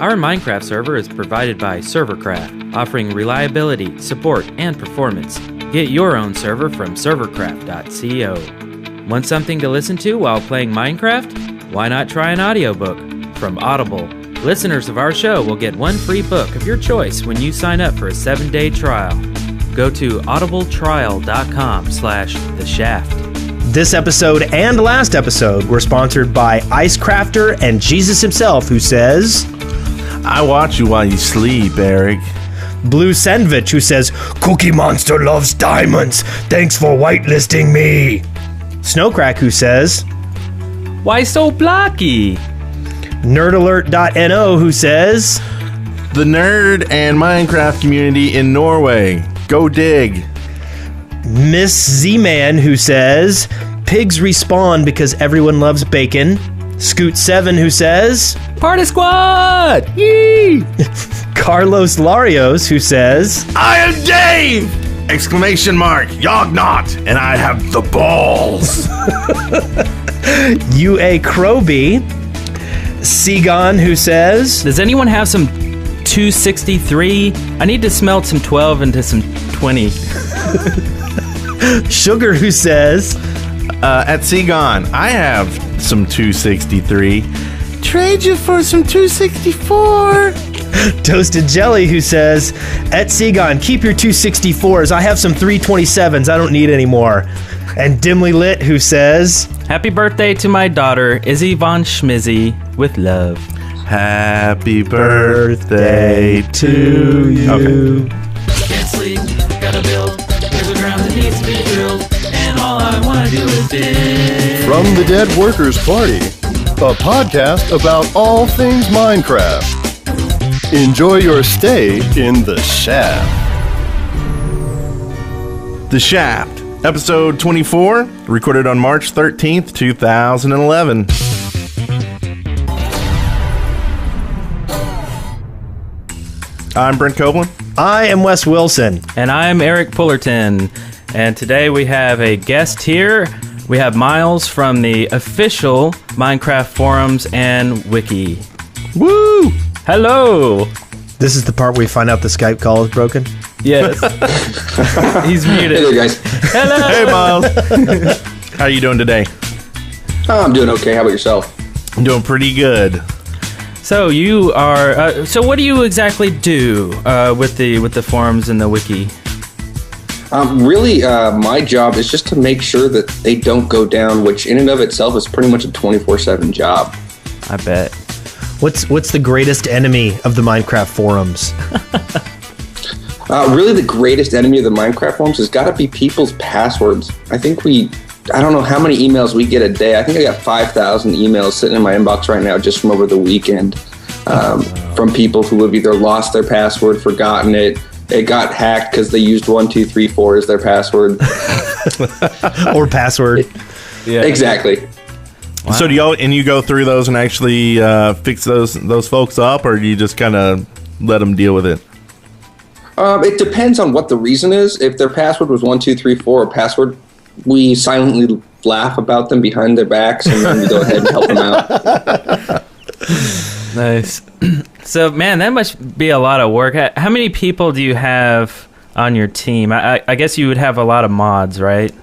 Our Minecraft server is provided by Servercraft, offering reliability, support, and performance. Get your own server from servercraft.co. Want something to listen to while playing Minecraft? Why not try an audiobook from Audible? Listeners of our show will get one free book of your choice when you sign up for a 7-day trial. Go to audibletrial.com/The Shaft. This episode and last episode were sponsored by Icecrafter and Jesus himself, who says, I watch you while you sleep, Eric. Blue Sandwich, who says, Cookie Monster loves diamonds. Thanks for whitelisting me. Snowcrack, who says, Why so blocky? Nerdalert.no, who says, The nerd and Minecraft community in Norway. Go dig. Miss Z-Man, who says, Pigs respawn because everyone loves bacon. Scoot7, who says, Party Squad! Yee! Carlos Larios, who says, I am Dave! Exclamation mark, Yognot, and I have the balls. UA Kroby, Seagon, who says, Does anyone have some 263? I need to smelt some 12 into some 20. Sugar, who says, At Seagon, I have some 263. Trade you for some 264. Toasted Jelly, who says, at Seagon, keep your 264s. I have some 327s. I don't need any more. And Dimly Lit, who says, Happy birthday to my daughter, Izzy Von Schmizzy, with love. Happy birthday to you. Okay. Can't sleep, gotta build. There's a ground that needs to be drilled, and all I wanna do is dig. From the Dead Workers Party, a podcast about all things Minecraft. Enjoy your stay in the Shaft. The Shaft, episode 24, recorded on March 13th, 2011. I'm Brent Copeland. I am Wes Wilson. And I'm Eric Fullerton. And today we have a guest here. We have Miles from the official Minecraft forums and wiki. Woo! Hello! This is the part where we find out the Skype call is broken. Yes. He's muted. Hey there, guys. Hello! Hey, Miles. How are you doing today? Oh, I'm doing okay. How about yourself? I'm doing pretty good. So you are. So what do you exactly do with the forums and the wiki? Really, my job is just to make sure that they don't go down, which in and of itself is pretty much a 24/7 job. I bet. What's the greatest enemy of the Minecraft forums? Really, the greatest enemy of the Minecraft forums has got to be people's passwords. I don't know how many emails we get a day. I think I got 5,000 emails sitting in my inbox right now just from over the weekend from people who have either lost their password, forgotten it, it got hacked because they used 1234 as their password. Or password. Yeah. Exactly. Wow. So do you go through those and actually fix those folks up, or do you just kind of let them deal with it? It depends on what the reason is. If their password was 1234 or password, we silently laugh about them behind their backs and then we go ahead and help them out. Nice. So, man, that must be a lot of work. How many people do you have on your team? I guess you would have a lot of mods, right?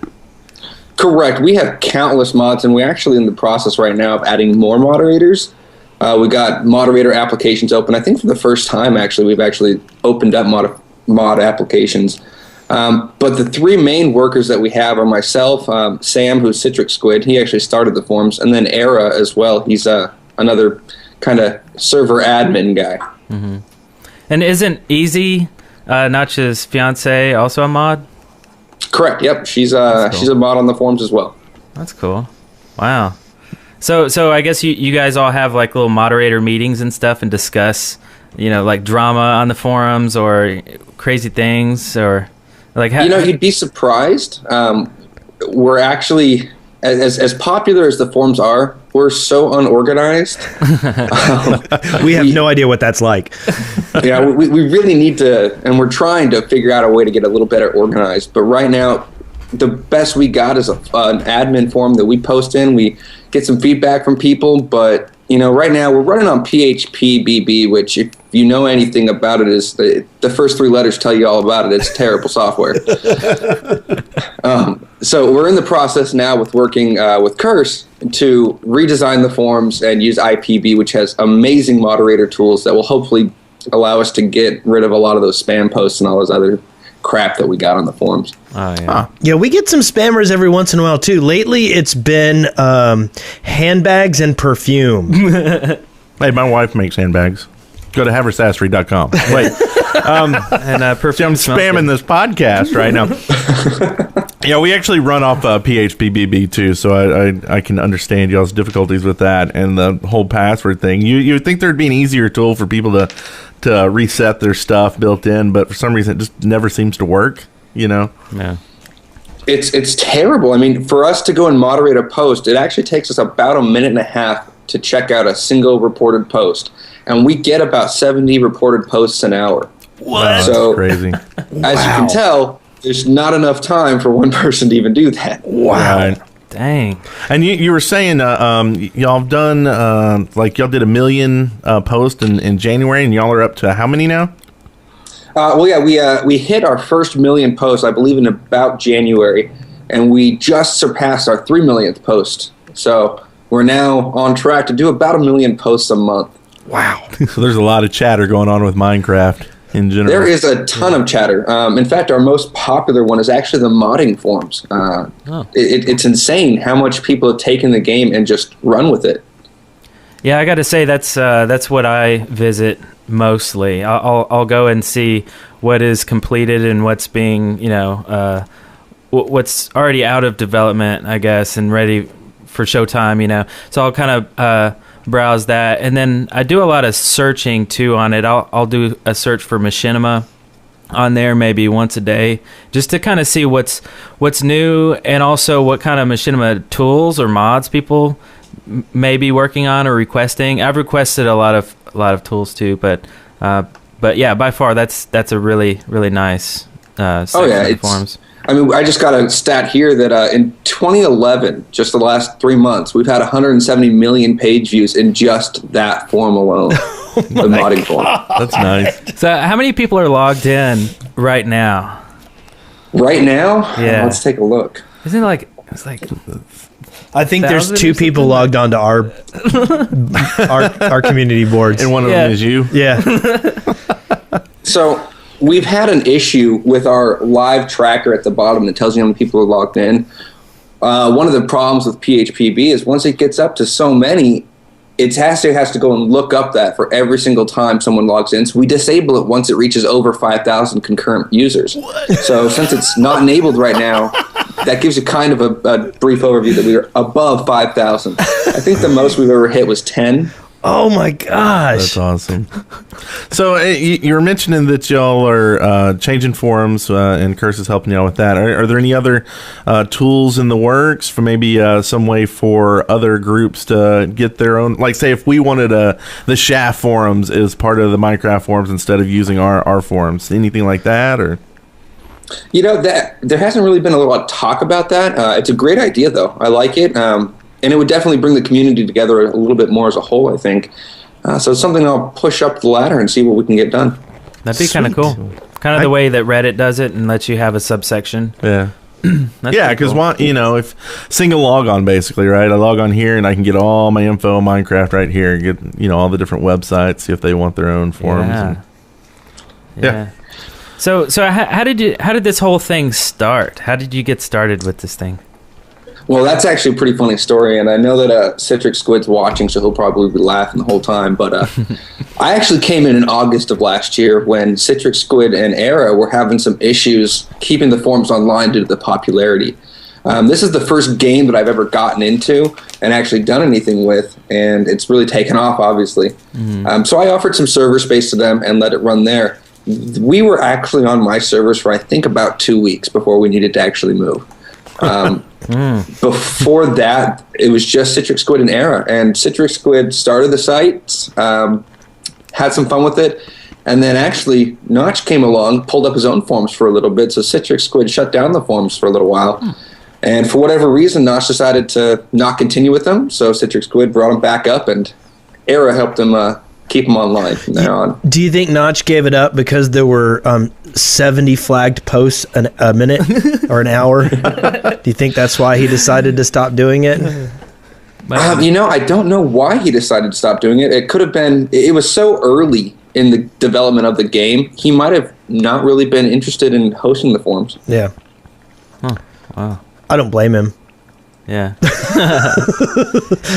Correct. We have countless mods, and we're actually in the process right now of adding more moderators. We got moderator applications open. I think for the first time, actually, we've actually opened up mod applications. But the three main workers that we have are myself, Sam, who's Citric Squid. He actually started the forums, and then Era as well. He's another kind of server admin guy. Mm-hmm. And isn't Easy, Notch's fiance, also a mod? Correct. Yep. She's cool. She's a mod on the forums as well. That's cool. Wow. So I guess you guys all have like little moderator meetings and stuff and discuss, like drama on the forums or crazy things or like how, you'd be surprised. We're actually as popular as the forums are, we're so unorganized. We have no idea what that's like. Yeah, we really need to, and we're trying to figure out a way to get a little better organized. But right now, the best we got is an admin forum that we post in. We get some feedback from people, but right now we're running on PHP BB, which if you know anything about it is the first 3 letters tell you all about it. It's terrible software. So we're in the process now with working with Curse to redesign the forums and use IPB, which has amazing moderator tools that will hopefully allow us to get rid of a lot of those spam posts and all those other crap that we got on the forums. Oh, yeah. Yeah, we get some spammers every once in a while, too. Lately, it's been handbags and perfume. Hey, my wife makes handbags. Go to haversassery.com. Wait. And perfume I'm smells spamming good. this podcast right now. Yeah, we actually run off PHPBB too, so I can understand y'all's difficulties with that and the whole password thing. You would think there'd be an easier tool for people to reset their stuff built in, but for some reason it just never seems to work, Yeah. It's terrible. I mean, for us to go and moderate a post, it actually takes us about a minute and a half to check out a single reported post. And we get about 70 reported posts an hour. What? So, Crazy. As you can tell, there's not enough time for one person to even do that. Wow. Right. Dang. And you were saying y'all have done, y'all did 1 million posts in January, and y'all are up to how many now? We hit our first 1 million posts, I believe, in about January, and we just surpassed our 3 millionth post. So we're now on track to do about 1 million posts a month. Wow. So there's a lot of chatter going on with Minecraft in general. There is a ton of chatter. In fact, our most popular one is actually the modding forums. It's insane how much people have taken the game and just run with it. Yeah, I got to say that's what I visit mostly. I'll go and see what is completed and what's being, what's already out of development, I guess, and ready for showtime. So I'll kind of browse that, and then I do a lot of searching too on it. I'll do a search for Machinima on there maybe once a day, just to kind of see what's new, and also what kind of Machinima tools or mods people may be working on or requesting. I've requested a lot of tools too, but yeah, by far that's a really really nice section of the forums. I mean, I just got a stat here that in 2011, just the last 3 months, we've had 170 million page views in just that forum alone. The modding forum. That's nice. So how many people are logged in right now? Right now? Yeah. Let's take a look. Isn't it like it's like I think there's 1,000 2 or people something? logged onto our community boards. And one of them is you? Yeah. So we've had an issue with our live tracker at the bottom that tells you how many people are logged in. One of the problems with PHPB is once it gets up to so many, it has to go and look up that for every single time someone logs in. So we disable it once it reaches over 5,000 concurrent users. So since it's not enabled right now, that gives you kind of a brief overview that we are above 5,000. I think the most we've ever hit was 10. Oh my gosh. That's awesome. So you were mentioning that y'all are changing forums and Curse is helping y'all with that. Are there any other tools in the works for maybe some way for other groups to get their own, like say if we wanted the Shaft forums as part of the Minecraft forums instead of using our forums, anything like that? Or that there hasn't really been a lot of talk about that. It's a great idea though. I like it. And it would definitely bring the community together a little bit more as a whole, I think. So it's something I'll push up the ladder and see what we can get done. That'd be kind of cool. Kind of the way that Reddit does it and lets you have a subsection. Yeah. That's Yeah, pretty because cool. if single log on basically, right? I log on here and I can get all my info on Minecraft right here. Get all the different websites, see if they want their own forums. Yeah. Yeah. So how did this whole thing start? How did you get started with this thing? Well, that's actually a pretty funny story, and I know that Citrix Squid's watching, so he'll probably be laughing the whole time. But I actually came in August of last year when Citrix Squid and Era were having some issues keeping the forums online due to the popularity. This is the first game that I've ever gotten into and actually done anything with, and it's really taken off, obviously. So I offered some server space to them and let it run there. We were actually on my servers for, I think, about 2 weeks before we needed to actually move. Before that, it was just Citrix Squid and Era, and Citrix Squid started the site, had some fun with it, and then actually Notch came along, pulled up his own forums for a little bit, so Citrix Squid shut down the forums for a little while. And for whatever reason, Notch decided to not continue with them, so Citrix Squid brought him back up, and era helped him keep him online from there on. Do you think Notch gave it up because there were 70 flagged posts a minute or an hour? Do you think that's why he decided to stop doing it? I don't know why he decided to stop doing it. It could have been, it was so early in the development of the game, he might have not really been interested in hosting the forums. Yeah. Huh. Wow. I don't blame him. Yeah.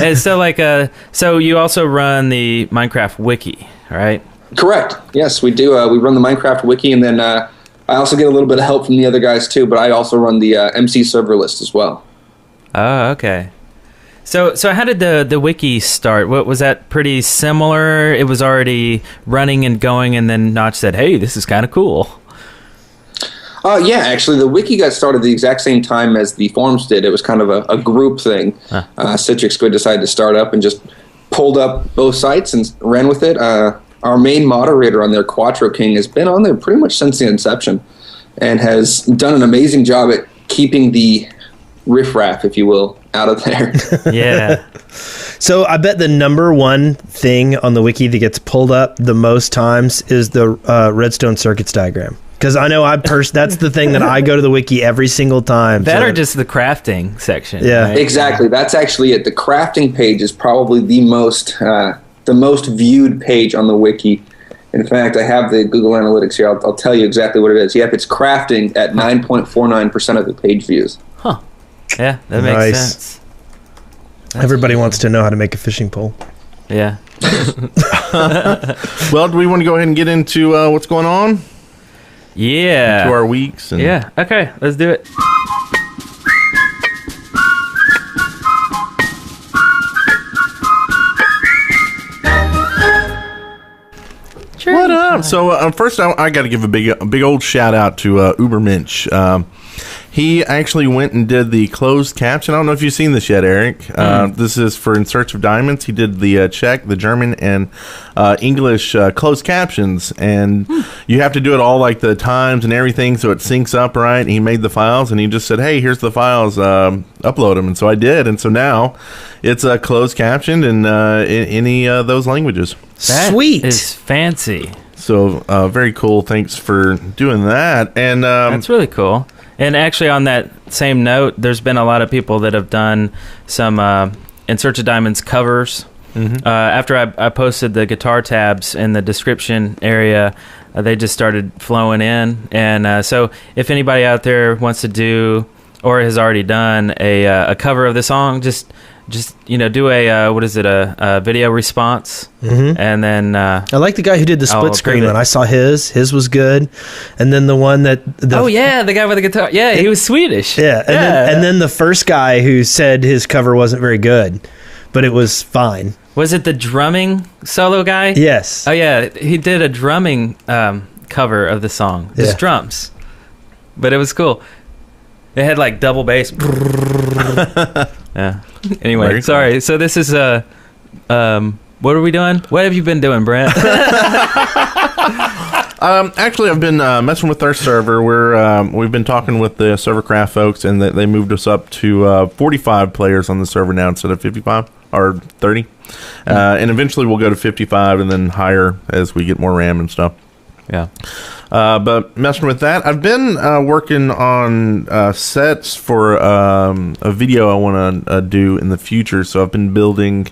And so so you also run the Minecraft wiki, right? Correct. Yes, we do. We run the Minecraft wiki, and then I also get a little bit of help from the other guys too, but I also run the MC server list as well. Oh, okay. So how did the wiki start? What was that pretty similar? It was already running and going, and then Notch said, "Hey, this is kind of cool." Yeah, actually, the wiki got started the exact same time as the forums did. It was kind of a group thing. Citrix Squid decided to start up and just pulled up both sites and ran with it. Our main moderator on there, Quattro King, has been on there pretty much since the inception and has done an amazing job at keeping the riffraff, if you will, out of there. Yeah. So I bet the number one thing on the wiki that gets pulled up the most times is the redstone circuits diagram. Because I know that's the thing that I go to the wiki every single time. That or just the crafting section. Yeah. Right? Exactly. That's actually it. The crafting page is probably the most viewed page on the wiki. In fact, I have the Google Analytics here. I'll tell you exactly what it is. Yep, it's crafting at 9.49% of the page views. Huh. Yeah, that makes Nice. sense. Everybody wants to know how to make a fishing pole. Yeah. Well, do we want to go ahead and get into what's going on? Yeah. To our weeks? And Yeah. Okay, let's do it. What up? So first, I got to give a big old shout out to Ubermensch. He actually went and did the closed caption. I don't know if you've seen this yet, Eric. This is for In Search of Diamonds. He did the Czech, the German, and English closed captions, and you have to do it all like the times and everything, so it syncs up right. And he made the files, and he just said, "Hey, here's the files. Upload them." And so I did, and so now it's closed captioned in any of those languages. That Sweet. is fancy. So very cool. Thanks for doing that. And That's really cool. And actually, on that same note, there's been a lot of people that have done some In Search of Diamonds covers. After I posted the guitar tabs in the description area, they just started flowing in. And so if anybody out there wants to do or has already done a cover of the song, just do a video response, and then I like the guy who did the split screen one. I saw his was good, and then the one that the guy with the guitar, he was Swedish, and then the first guy who said his cover wasn't very good, but it was fine. Was it the drumming solo guy? Yes. Oh yeah, he did a drumming cover of the song, just drums, but it was cool. It had like double bass. Yeah. Anyway, Very cool. sorry. So this is what are we doing? What have you been doing, Brent? Actually, I've been messing with our server. We've been talking with the Servercraft folks, and they moved us up to 45 players on the server now instead of 55 or 30. And eventually we'll go to 55 and then higher as we get more RAM and stuff. Yeah. But messing with that, I've been working on sets for a video I want to do in the future. So I've been building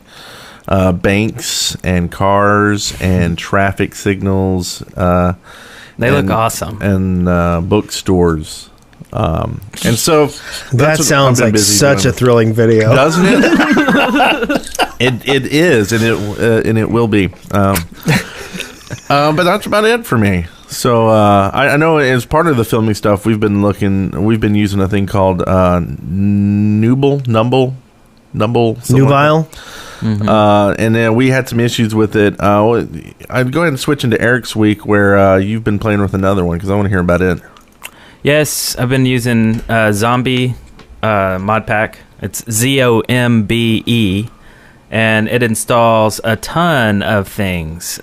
banks and cars and traffic signals. They look awesome. And bookstores. And so That sounds like such a thrilling video, doesn't it? It is, and it will be. But that's about it for me. So I know as part of the filming stuff, we've been using a thing called Nubile. And then we had some issues with it. I'd go ahead and switch into Eric's week, where you've been playing with another one, because I want to hear about it. Yes, I've been using Zombie mod pack. It's ZOMBE, and it installs a ton of things.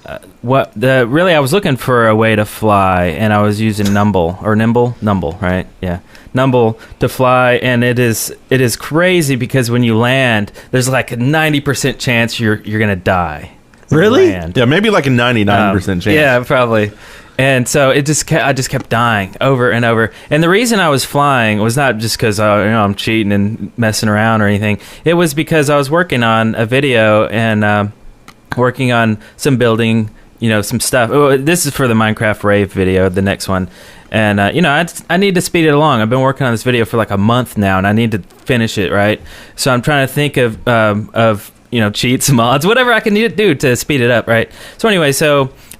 I was looking for a way to fly, and I was using Numble, right? Yeah, Numble to fly, and it is crazy because when you land, there's like a 90% chance you're gonna die. Really? Yeah, maybe like a 99% chance. Yeah, probably. And so I just kept dying over and over. And the reason I was flying was not just because I'm cheating and messing around or anything. It was because I was working on a video and working on some building, some stuff. Oh, this is for the Minecraft Rave video, the next one. And I need to speed it along. I've been working on this video for like a month now, and I need to finish it, right? So I'm trying to think of cheats, mods, whatever I can do to speed it up, right? So anyway,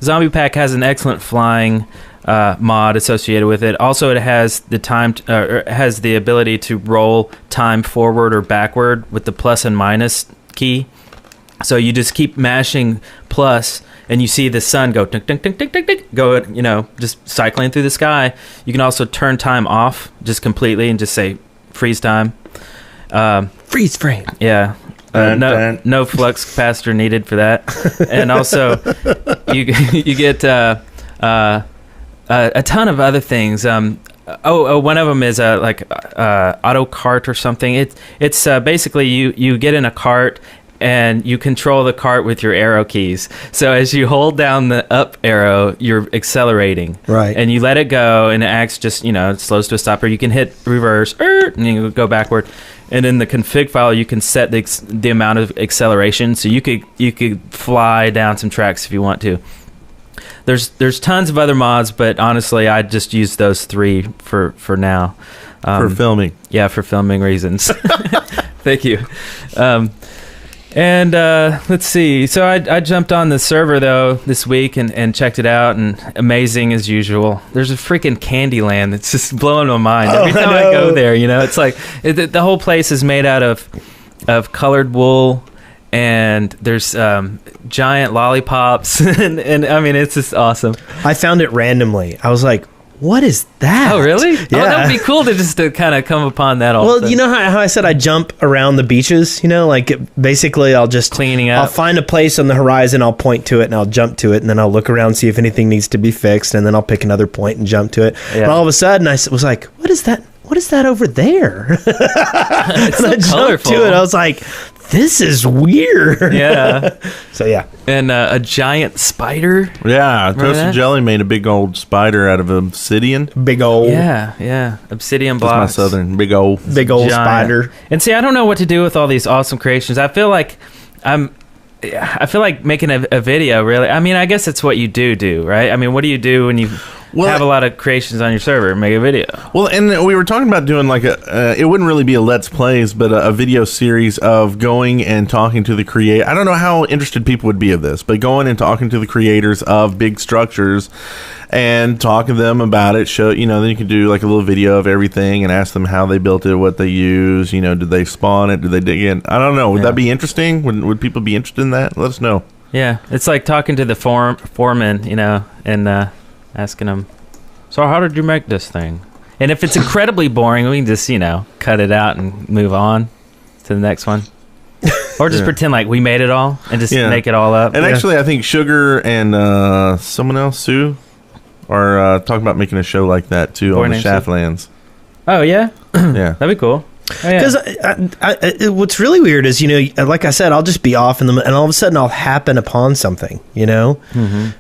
Zombie Pack has an excellent flying mod associated with it. Also, it has has the ability to roll time forward or backward with the plus and minus key. So you just keep mashing plus, and you see the sun go tick, tick, tick, tick, tick, tick, go, just cycling through the sky. You can also turn time off just completely and just say freeze time. Freeze frame. Yeah. No flux capacitor needed for that. And also, you get a ton of other things. One of them is auto cart or something. It's basically you get in a cart and you control the cart with your arrow keys. So as you hold down the up arrow, you're accelerating. Right. And you let it go, and it acts just, it slows to a stop. Or you can hit reverse, and you go backward. And in the config file, you can set the amount of acceleration. So you could fly down some tracks if you want to. There's tons of other mods, but honestly, I just use those 3 for now. For filming. Yeah, for filming reasons. Thank you. Let's see. So I jumped on the server, though, this week and checked it out, and amazing as usual. There's a freaking Candyland that's just blowing my mind. Every time I go there, it's like the whole place is made out of colored wool, and there's giant lollipops, and I mean, it's just awesome. I found it randomly. I was like, what is that? Oh, really? Yeah. Oh, that would be cool to kind of come upon that all. Well, you know how I said I jump around the beaches? Basically I'll just... Cleaning up. I'll find a place on the horizon, I'll point to it, and I'll jump to it, and then I'll look around, see if anything needs to be fixed, and then I'll pick another point and jump to it. Yeah. And all of a sudden, I was like, what is that? What is that over there? It's so I colorful. jumped to it. I was like, this is weird. Yeah. So, yeah. And a giant spider. Yeah, Remember Toasted that? Jelly made a big old spider out of obsidian. Big old Yeah. Obsidian That's blocks. my southern big old. Giant. spider. And see, I don't know what to do with all these awesome creations. I feel like making a video, really. I mean, I guess it's what you do, right? I mean, what do you do when you have a lot of creations on your server? Make a video. Well, and we were talking about doing like it wouldn't really be a Let's Plays, but a video series of going and talking to the creator. I don't know how interested people would be of this, but going and talking to the creators of big structures and talking to them about it. Then you can do like a little video of everything and ask them how they built it, what they use. Did they spawn it? Did they dig in? I don't know. Would that be interesting? Would people be interested in that? Let us know. Yeah, it's like talking to the foreman, and asking them, so how did you make this thing? And if it's incredibly boring, we can just, cut it out and move on to the next one. Or just pretend like we made it all and just make it all up. And actually, I think Sugar and someone else, Sue, are talking about making a show like that, too, on the Shaftlands. Oh, yeah? Yeah. That'd be cool. Because what's really weird is, like I said, I'll just be off and all of a sudden I'll happen upon something, and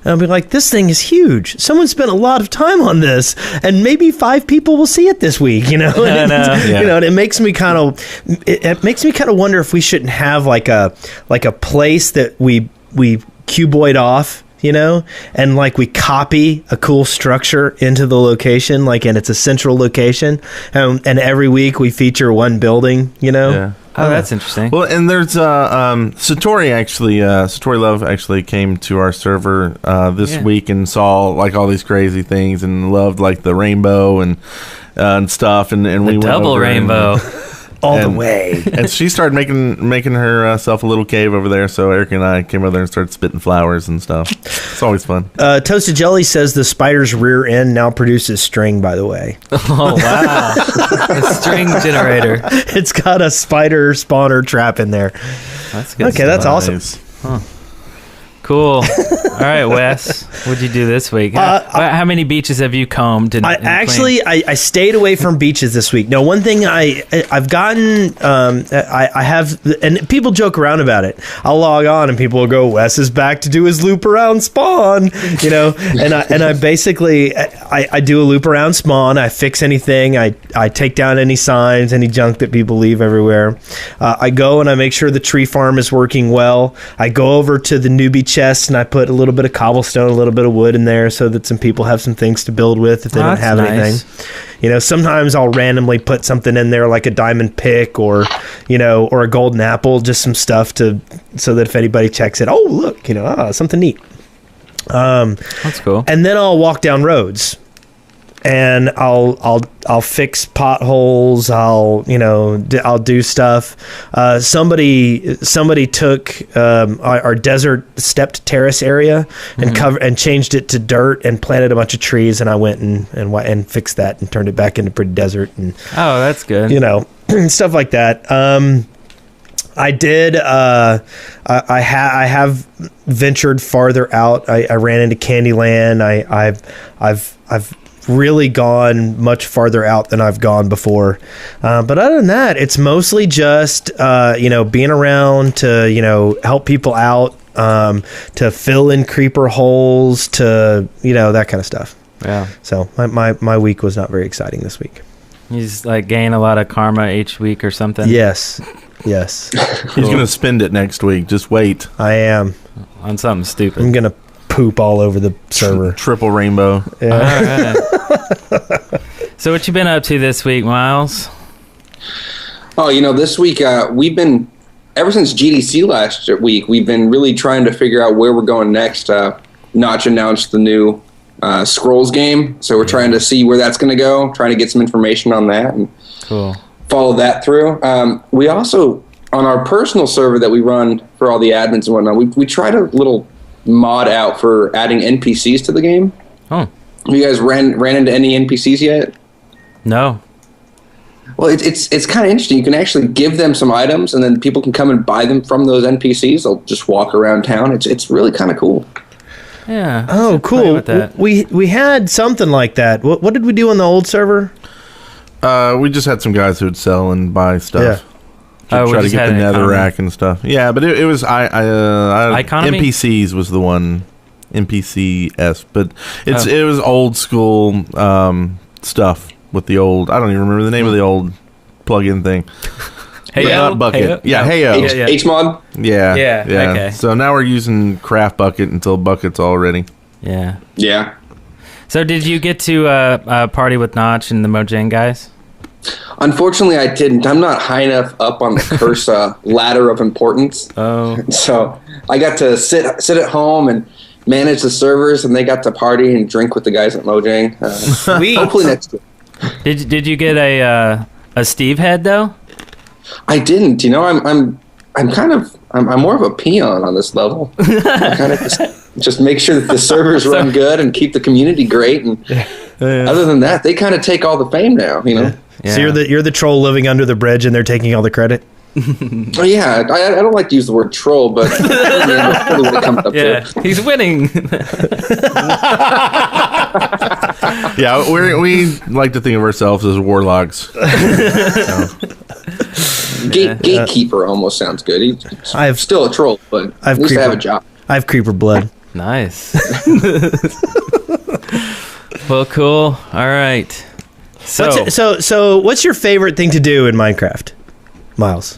I'll be like, this thing is huge. Someone spent a lot of time on this, and maybe 5 people will see it this week, And it makes me kind of wonder if we shouldn't have like a place that we cuboid off. And like we copy a cool structure into the location, and it's a central location, and every week we feature one building, Yeah. Oh, that's interesting. Well, and there's Satori actually, Satori Love actually came to our server this week and saw like all these crazy things and loved like the rainbow and stuff, and we went double over rainbow. all the way. And she started making herself a little cave over there. So Eric and I came over there and started spitting flowers and stuff. It's always fun. Toasted Jelly says the spider's rear end now produces string, by the way. Oh, wow. A string generator. It's got a spider spawner trap in there. That's good. Okay, that's awesome. Nice. Cool. All right, Wes, what'd you do this week? How many beaches have you combed? I stayed away from beaches this week. No, one thing I've gotten, I have, and people joke around about it. I'll log on and people will go, Wes is back to do his loop around spawn, and I basically, I do a loop around spawn. I fix anything. I take down any signs, any junk that people leave everywhere. I go and I make sure the tree farm is working well. I go over to the newbie chest and I put a little bit of cobblestone, a little bit of wood in there so that some people have some things to build with if they don't have anything. Sometimes I'll randomly put something in there like a diamond pick or a golden apple, just some stuff so that if anybody checks it, oh look, something neat. That's cool. And then I'll walk down roads. And I'll fix potholes. I'll do stuff. Somebody took our desert stepped terrace area and changed it to dirt and planted a bunch of trees. And I went and fixed that and turned it back into pretty desert. And that's good. Stuff like that. I did. I have ventured farther out. I ran into Candyland. I've really gone much farther out than I've gone before. But other than that, it's mostly just, being around to, help people out, to fill in creeper holes, to, that kind of stuff. Yeah. So my week was not very exciting this week. You just gain a lot of karma each week or something? Yes. He's going to spend it next week. Just wait. I am. On something stupid. I'm going to poop all over the server. Triple rainbow. Yeah. All right. So what you been up to this week, Miles? Oh, this week we've been, ever since GDC last week, we've been really trying to figure out where we're going next. Notch announced the new Scrolls game, so we're trying to see where that's going to go, trying to get some information on that and follow that through. We also, on our personal server that we run for all the admins and whatnot, we tried a little mod out for adding NPCs to the game. Oh. Have you guys ran into any NPCs yet? No. Well, it's kind of interesting. You can actually give them some items, and then people can come and buy them from those NPCs. They'll just walk around town. It's really kind of cool. Yeah. Oh, cool. We had something like that. What did we do on the old server? We just had some guys who would sell and buy stuff. Yeah. Try to get the netherrack and stuff. Yeah, but it was NPCs was the one. NPCs, but it was old school stuff with the old. I don't even remember the name of the old plug-in thing. Heyo? Bucket. Yeah, Heyo. HMod? Yeah. Okay. So now we're using Craft Bucket until Bucket's all ready. Yeah. Yeah. So did you get to party with Notch and the Mojang guys? Unfortunately, I didn't. I'm not high enough up on the curse ladder of importance. Oh. So I got to sit at home and manage the servers, and they got to party and drink with the guys at Mojang. Sweet. Hopefully next year. Did you get a Steve head though? I didn't. I'm more of a peon on this level. I kind of just make sure that the servers run good and keep the community great. And other than that, they kind of take all the fame now. Yeah. So you're the troll living under the bridge, and they're taking all the credit. Oh yeah, I don't like to use the word troll, but that's what it comes up to. He's winning. Yeah, we like to think of ourselves as warlocks. Gatekeeper almost sounds good. He's still a troll, but at least I have a job. I have creeper blood. Nice. Well, cool. All right. So what's your favorite thing to do in Minecraft, Miles?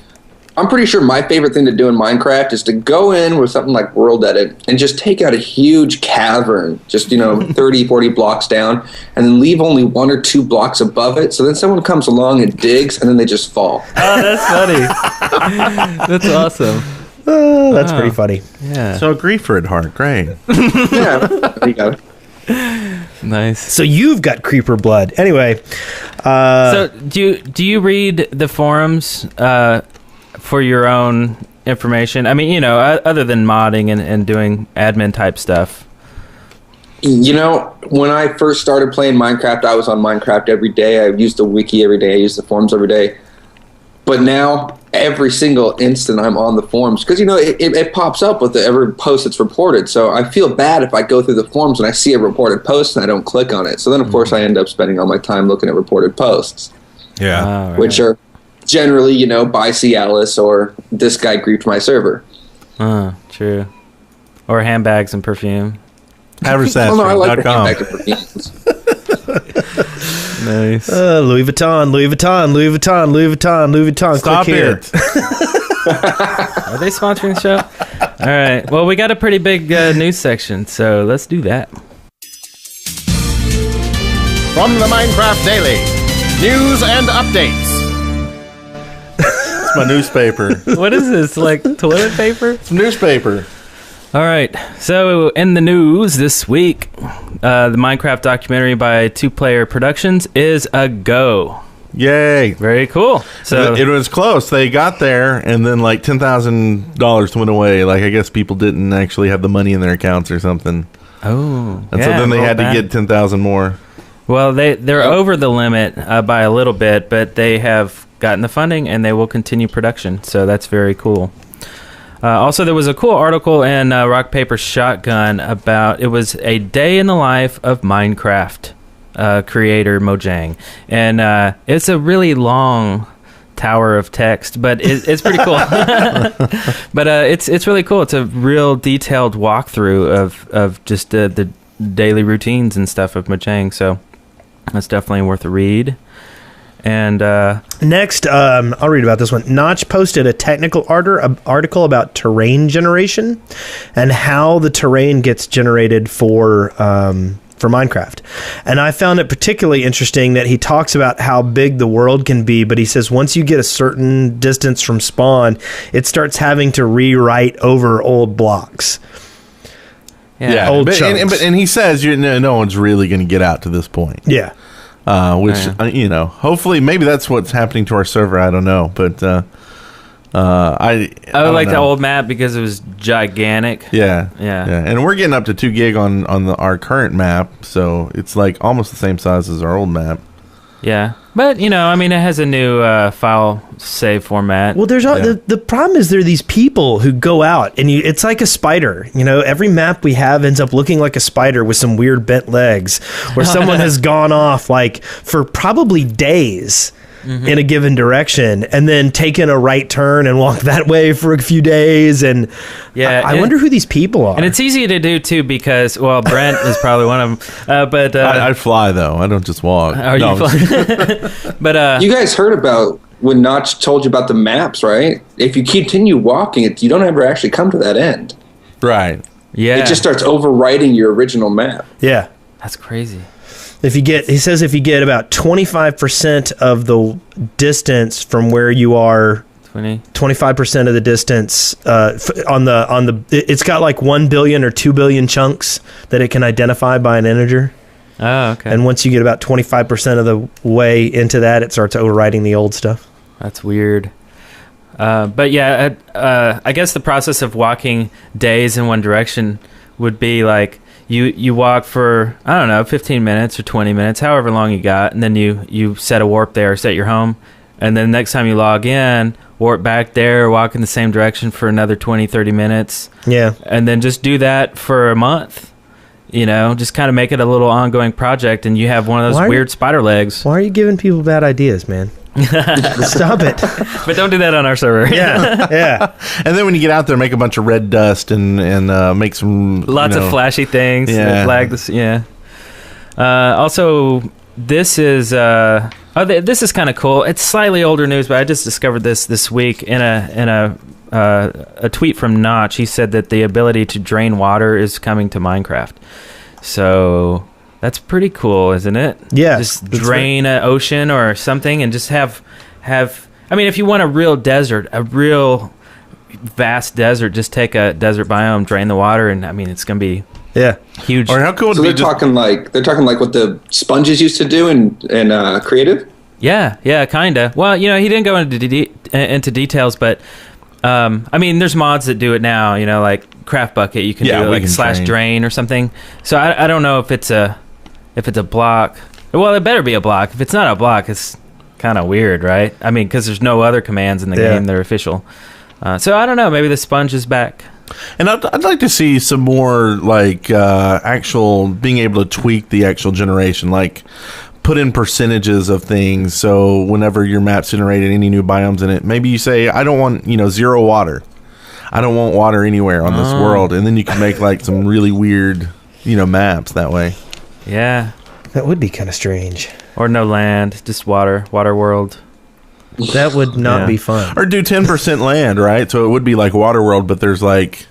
I'm pretty sure my favorite thing to do in Minecraft is to go in with something like World Edit and just take out a huge cavern, just 30, 40 blocks down, and then leave only 1 or 2 blocks above it. So then someone comes along and digs, and then they just fall. Oh, that's funny. That's awesome. That's pretty funny. Yeah. So griefer at heart, great. Yeah, you got it. Nice. So you've got creeper blood. Anyway. So do you read the forums for your own information? I mean, other than modding and doing admin type stuff. When I first started playing Minecraft, I was on Minecraft every day. I used the wiki every day. I used the forums every day. But now every single instant I'm on the forums, because it pops up with every post that's reported. So I feel bad if I go through the forums and I see a reported post and I don't click on it. So then of course I end up spending all my time looking at reported posts. Yeah. Oh, right. Which are generally, by Cialis or this guy griefed my server. True. Or handbags and perfume. Oh, no, I like the Haversastream.com. handbag of perfumes. Nice. Louis Vuitton, Louis Vuitton, Louis Vuitton, Louis Vuitton, Louis Vuitton. Stop Click here. it. Are they sponsoring the show? All right. Well, we got a pretty big news section, so let's do that. From the Minecraft Daily, news and updates. It's my newspaper. What is this? Like toilet paper? It's newspaper. All right. So in the news this week, the Minecraft documentary by Two Player Productions is a go. Yay. Very cool. So It was close. They got there, and then like $10,000 went away. Like, I guess people didn't actually have the money in their accounts or something. Oh, And so then they had to get 10,000 more. Well, they're over the limit by a little bit, but they have gotten the funding and they will continue production. So that's very cool. Also, there was a cool article in Rock Paper Shotgun about it was a day in the life of Minecraft creator Mojang, and it's a really long tower of text, but it's pretty cool. But it's really cool. It's a real detailed walkthrough of just the daily routines and stuff of Mojang. So that's definitely worth a read. And Next, I'll read about this one. Notch posted a technical article about terrain generation and how the terrain gets generated for Minecraft. And I found it particularly interesting that he talks about how big the world can be, but he says once you get a certain distance from spawn, it starts having to rewrite over old blocks. yeah, old but, chunks. and he says no one's really going to get out to this point. Yeah. Which, hopefully, maybe that's what's happening to our server. I don't know. But I like the know. old map because it was gigantic. Yeah. Yeah. And we're getting up to 2 gig on our current map. So it's like almost the same size as our old map. Yeah. But, it has a new file save format. Well, there's the problem is there are these people who go out and it's like a spider. Every map we have ends up looking like a spider with some weird bent legs, where someone has gone off like for probably days in a given direction and then taken a right turn and walked that way for a few days. And I wonder who these people are. And it's easy to do, too, because, Brent is probably one of them. But I fly, though. I don't just walk. Are you flying? But You guys heard about when Notch told you about the maps, right? If you continue walking it, you don't ever actually come to that end. Right. yeah. It just starts overwriting your original map. Yeah. That's crazy. He says if you get about 25% of the distance from where you are, 25% of the distance it's got like 1 billion or 2 billion chunks that it can identify by an integer. Oh, okay. And once you get about 25% of the way into that, it starts overwriting the old stuff. That's weird. But yeah, I guess the process of walking days in one direction would be like you walk for, 15 minutes or 20 minutes, however long you got, and then you set a warp there, set your home, and then next time you log in, warp back there, walk in the same direction for another 20, 30 minutes. Yeah. And then just do that for a month. Just kind of make it a little ongoing project, and you have one of those weird spider legs. Why are you giving people bad ideas, man? Stop it. But don't do that on our server. Yeah. And then when you get out there, make a bunch of red dust and make some Lots of flashy things. Yeah. Flag this. Yeah. Also, this is this is kind of cool. It's slightly older news, but I just discovered this week in a tweet from Notch. He said that the ability to drain water is coming to Minecraft. So that's pretty cool, isn't it? Yeah. Just drain an ocean or something and just have. I mean, if you want a real desert, a real vast desert, just take a desert biome, drain the water, and I mean, it's going to be huge. Or how cool would So it they're be just talking like what the sponges used to do in creative. Yeah, kinda. Well, he didn't go into details, but I mean, there's mods that do it now. Like Craft Bucket, you can do it like / drain or something. So I don't know if it's a block. Well, it better be a block. If it's not a block, it's kind of weird, right? I mean, because there's no other commands in the Yeah. game; they're official. So I don't know. Maybe the sponge is back. And I'd like to see some more like actual being able to tweak the actual generation, like put in percentages of things. So whenever your map's generated any new biomes in it, maybe you say, I don't want, 0 water. I don't want water anywhere on this world. And then you can make like some really weird, maps that way. Yeah, That would be kind of strange. or no land, just water world. That would not Yeah. be fun. Or do 10% land, right? So it would be like Waterworld, but there's like,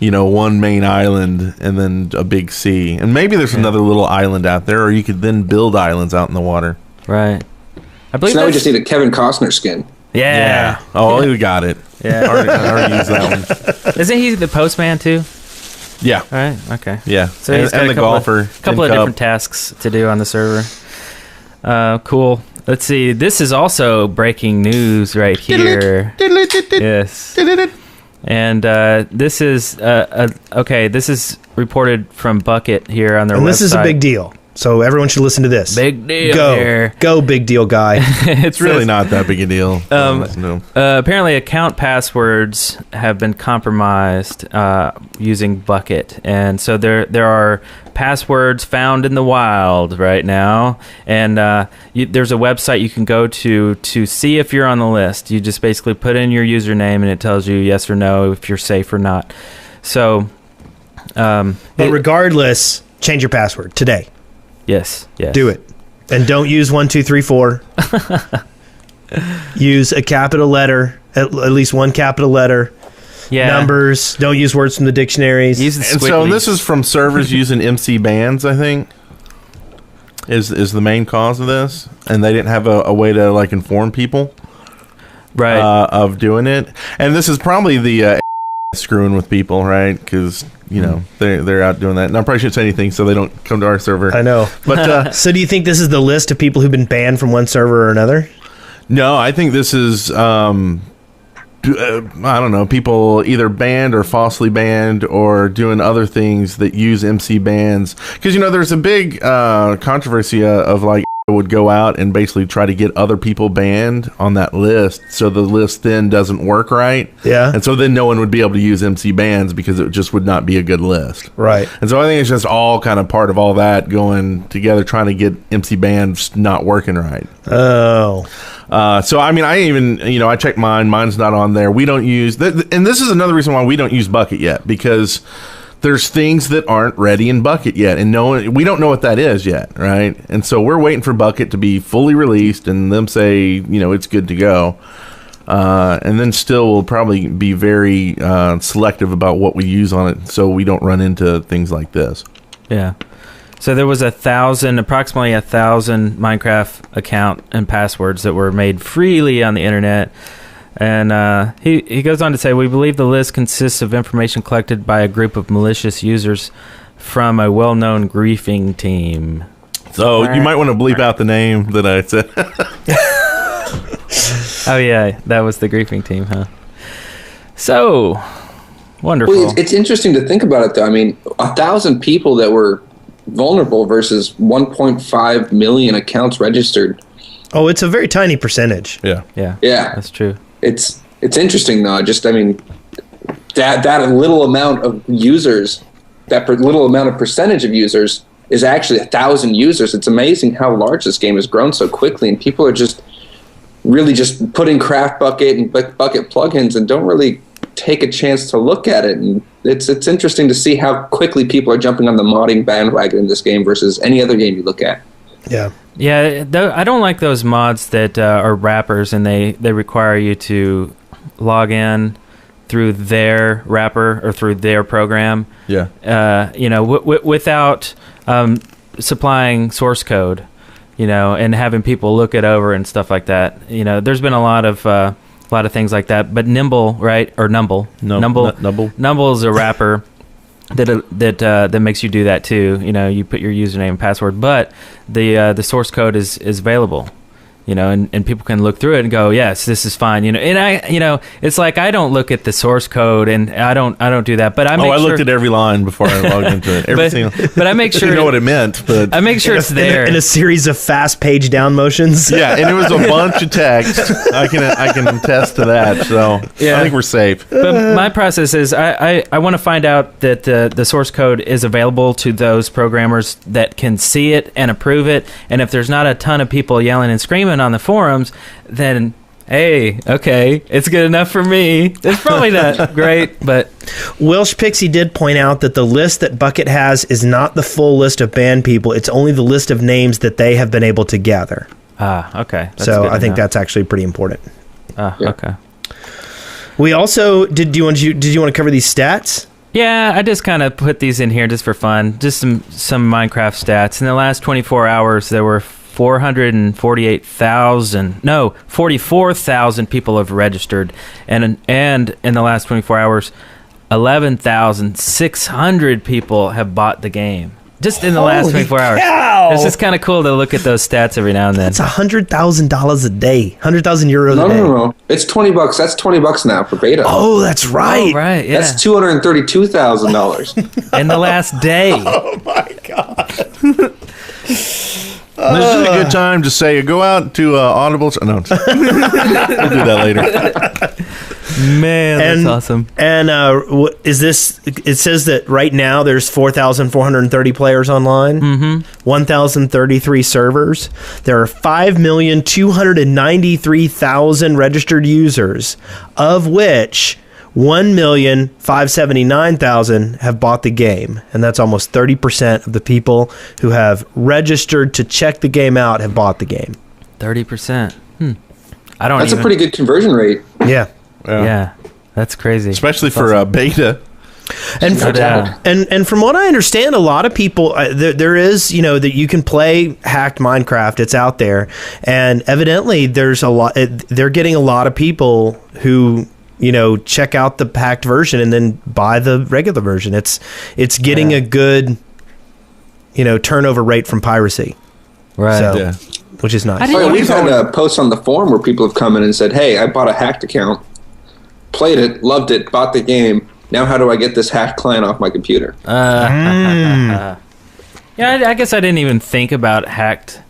one main island and then a big sea. And maybe there's another little island out there, or you could then build islands out in the water. Right. I believe So now we that's- just need a Kevin Costner skin. Yeah. Oh, we got it. Yeah. I already used that one. Isn't he the postman too? Yeah. All right. Okay. Yeah. So he's got and a the couple golfer. of, couple of Tin Cup. different tasks to do on the server. Cool. Let's see. This is also breaking news right here. Yes. And this is okay. This is reported from Bucket here on their And website. this is a big deal. So everyone should listen to this. Big deal Go. here. Go, big deal guy. It's really not that big a deal. No. Apparently, account passwords have been compromised using Bucket, and so there are passwords found in the wild right now. And there's a website you can go to see if you're on the list. You just basically put in your username, and it tells you yes or no if you're safe or not. So, But regardless, change your password today. yes. Do it. And don't use 1, 2, 3, 4. Use a capital letter, at least one capital letter. Yeah. Numbers. Don't use words from the dictionaries. Use the And so squiggly. this is from servers using MC bands, I think, is the main cause of this. And they didn't have a way to like inform people right. of doing it. And this is probably the screwing with people, right? Because they're out doing that. And I probably shouldn't say anything so they don't come to our server. I know. But So do you think this is the list of people who've been banned from one server or another? no, I think this is I don't know, people either banned or falsely banned or doing other things that use MC bans. Because there's a big controversy of like would go out and basically try to get other people banned on that list, so the list then doesn't work right. Yeah. And so then no one would be able to use MC bans because it just would not be a good list. Right. And so I think it's just all kind of part of all that going together, trying to get MC bans not working right. Oh. So I mean, I even I checked mine. Mine's not on there. We don't use and this is another reason why we don't use Bucket yet, because there's things that aren't ready in Bucket yet, and we don't know what that is yet, right? And so we're waiting for Bucket to be fully released and them say it's good to go. And then still we'll probably be very selective about what we use on it, so we don't run into things like this. Yeah. So there was approximately 1,000 Minecraft account and passwords that were made freely on the internet. And he goes on to say, we believe the list consists of information collected by a group of malicious users from a well-known griefing team. So you might want to bleep out the name that I said. Oh, yeah, that was the griefing team, huh? So, wonderful. Well, it's interesting to think about it, though. I mean, 1,000 people that were vulnerable versus 1.5 million accounts registered. Oh, it's a very tiny percentage. Yeah. Yeah, Yeah. that's true. It's interesting, though. That little amount of users, little amount of percentage of users is actually 1,000 users. It's amazing how large this game has grown so quickly, and people are just really just putting Craft Bucket and Bucket plugins and don't really take a chance to look at it. And it's interesting to see how quickly people are jumping on the modding bandwagon in this game versus any other game you look at. Yeah. Yeah, I don't like those mods that are wrappers and they require you to log in through their wrapper or through their program. Yeah. Without supplying source code, and having people look it over and stuff like that. There's been a lot of things like that. But Nimble, right, or Numble, Numble is a wrapper that makes you do that too. You put your username and password, but the source code is available. and people can look through it and go, yes, this is fine, and it's like I don't look at the source code, and I don't do that, but I looked at every line before I logged into it. But I make sure I didn't know what it meant, but I make sure it's there in a series of fast page down motions. Yeah, and it was a bunch of text. I can attest to that. So Yeah. I think we're safe. But my process is I want to find out that the source code is available to those programmers that can see it and approve it. And if there's not a ton of people yelling and screaming on the forums, then hey, okay, it's good enough for me. It's probably not great, but Welsh Pixie did point out that the list that Bucket has is not the full list of banned people. It's only the list of names that they have been able to gather. Okay. That's So good to I think know. that's actually pretty important. Okay. We also did you want to cover these stats? Yeah, I just kind of put these in here just for fun. Just some Minecraft stats. In the last 24 hours, there were 44,000 people have registered, and in the last 24 hours, 11,600 people have bought the game. Just in the last 24 hours. Cow! It's just kind of cool to look at those stats every now and then. That's $100,000 a day, 100,000 euros a day. No. It's $20. That's $20 now for beta. Oh, that's right. Oh, right, yeah. That's $232,000. In the last day. Oh my god. This is a good time to say, go out to Audible. No, we'll do that later. Man, that's awesome. And what is this? It says that right now there's 4,430 players online, 1,033 servers. There are 5,293,000 registered users, of which 1,579,000 have bought the game, and that's almost 30% of the people who have registered to check the game out have bought the game. 30%. I don't. That's a pretty good conversion rate. Yeah. Yeah, that's crazy. Especially for beta. And No doubt. and from what I understand, a lot of people there is that you can play hacked Minecraft. It's out there, and evidently there's a lot. They're getting a lot of people who check out the hacked version and then buy the regular version. It's getting a good turnover rate from piracy. Right. So, Yeah. which is nice. I didn't- We've had posts on the forum where people have come in and said, "Hey, I bought a hacked account, played it, loved it, bought the game. Now how do I get this hacked client off my computer?" Yeah, I guess I didn't even think about hacked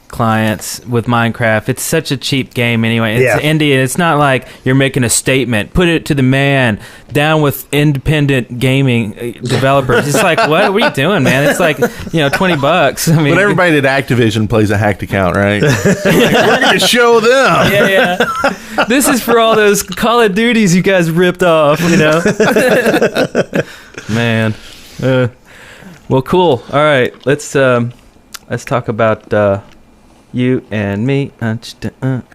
clients with Minecraft. It's such a cheap game anyway. It's Yeah. indie. It's not like you're making a statement. Put it to the man. Down with independent gaming developers. It's like, what are we doing, man? It's like, $20. I mean, But everybody at Activision plays a hacked account, right? Like, we're going to show them. yeah. This is for all those Call of Duties you guys ripped off, Man. Well, cool. All right. Let's talk about you and me.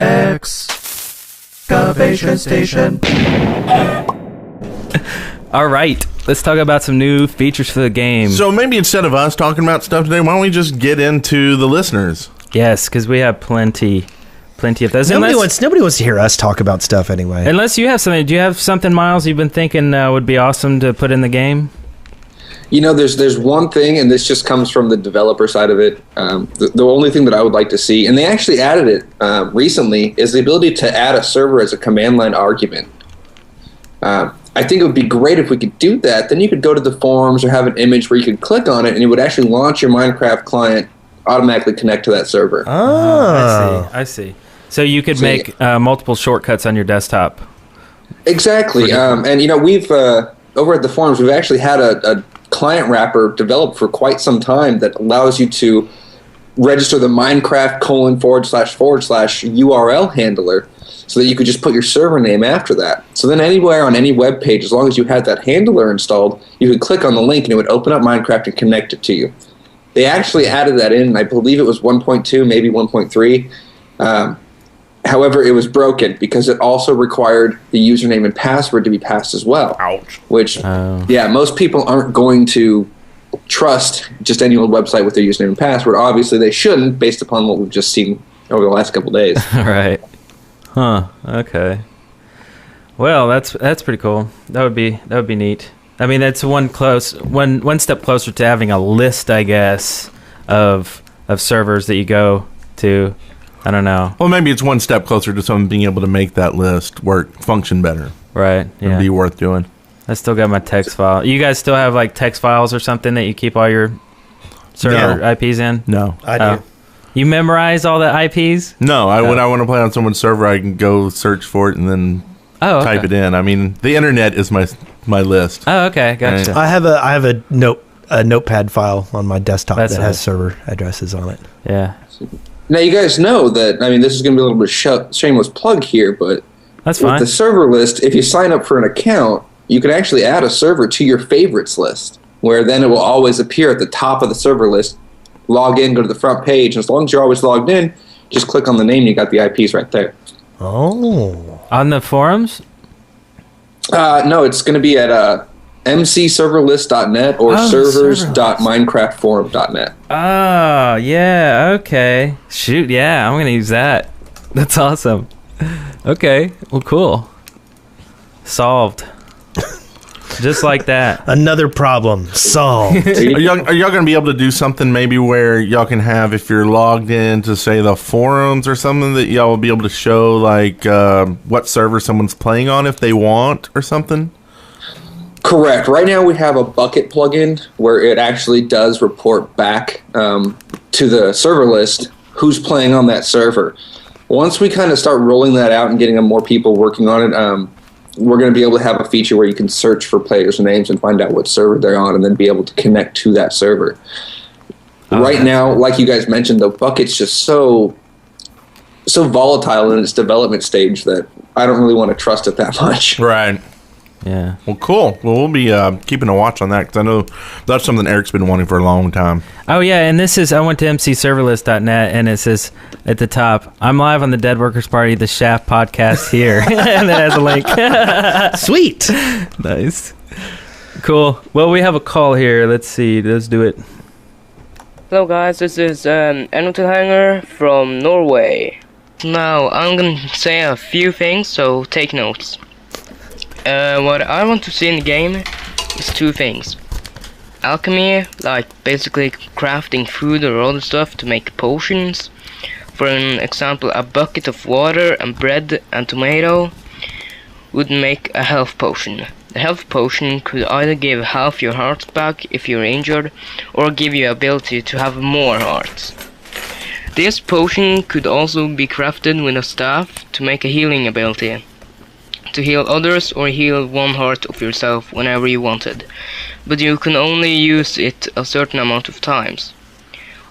Excavation station. All right. Let's talk about some new features for the game. So maybe instead of us talking about stuff today, why don't we just get into the listeners? Yes, because we have plenty of those. Nobody wants to hear us talk about stuff anyway. Unless you have something. Do you have something, Miles, you've been thinking would be awesome to put in the game? There's one thing, and this just comes from the developer side of it. The only thing that I would like to see, and they actually added it recently, is the ability to add a server as a command line argument. I think it would be great if we could do that. Then you could go to the forums or have an image where you could click on it, and it would actually launch your Minecraft client, automatically connect to that server. I see. So you could make multiple shortcuts on your desktop. Exactly. And we've over at the forums, we've actually had a client wrapper developed for quite some time that allows you to register the Minecraft / URL handler so that you could just put your server name after that. So then anywhere on any web page, as long as you had that handler installed, you could click on the link and it would open up Minecraft and connect it to you. They actually added that in, and I believe it was 1.2, maybe 1.3. However, it was broken because it also required the username and password to be passed as well. Ouch. Which, most people aren't going to trust just any old website with their username and password. Obviously, they shouldn't, based upon what we've just seen over the last couple days. Right. Huh. Okay. Well, that's pretty cool. That would be neat. I mean, that's one step closer to having a list, I guess, of servers that you go to. I don't know. Well, maybe it's one step closer to someone being able to make that list function better Right. and Yeah. be worth doing. I still got my text file. You guys still have like text files or something that you keep all your server IPs in? No. I do. Oh. You memorize all the IPs? No, when I want to play on someone's server, I can go search for it and then Oh, okay. type it in. I mean, the internet is my list. Oh, okay. Gotcha. I have a notepad file on my desktop That's that has nice. server addresses on it. Yeah. Now, you guys know that, I mean, this is going to be a little bit shameless plug here, but That's with fine. the server list, if you sign up for an account, you can actually add a server to your favorites list, where then it will always appear at the top of the server list. Log in, go to the front page, and as long as you're always logged in, just click on the name, you got the IPs right there. Oh. On the forums? No, it's going to be at mcserverlist.net or Oh, servers.minecraftforum.net. Oh, yeah. Okay. Shoot. Yeah. I'm going to use that. That's awesome. Okay. Well, cool. Solved. Just like that. Another problem solved. Are y'all going to be able to do something maybe where y'all can have, if you're logged in to, say, the forums or something, that y'all will be able to show, like, what server someone's playing on if they want or something? Correct. Right now we have a bucket plugin where it actually does report back to the server list who's playing on that server. Once we kind of start rolling that out and getting more people working on it, we're going to be able to have a feature where you can search for players' names and find out what server they're on and then be able to connect to that server. Right now, like you guys mentioned, the bucket's just so volatile in its development stage that I don't really want to trust it that much. Right. Yeah. Well, cool. Well, we'll be keeping a watch on that because I know that's something Eric's been wanting for a long time. Oh, yeah. And this is, I went to mcserverlist.net and it says at the top, I'm live on the Dead Workers Party, the Shaft podcast here. And it has a link. Sweet. Nice. Cool. Well, we have a call here. Let's see. Let's do it. Hello guys, this is Hanger from Norway. Now I'm gonna say a few things, so take notes. What I want to see in the game is two things. Alchemy, like basically crafting food or other stuff to make potions. For an example, a bucket of water and bread and tomato would make a health potion. The health potion could either give half your hearts back if you're injured, or give you ability to have more hearts. This potion could also be crafted with a staff to make a healing ability, to heal others or heal one heart of yourself whenever you wanted, but you can only use it a certain amount of times.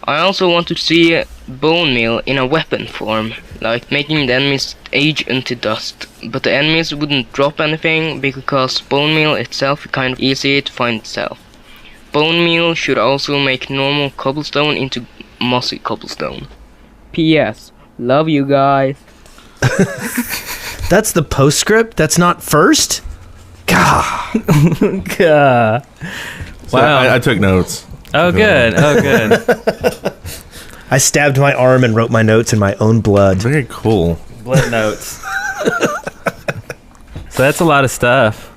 I also want to see bone meal in a weapon form, like making the enemies age into dust, but the enemies wouldn't drop anything because bone meal itself is kind of easy to find itself. Bone meal should also make normal cobblestone into mossy cobblestone. P.S. Love you guys. That's the postscript? That's not first? God. God. So Wow. I took notes. Oh, good. Oh, good. I stabbed my arm and wrote my notes in my own blood. Very cool. Blood notes. So that's a lot of stuff.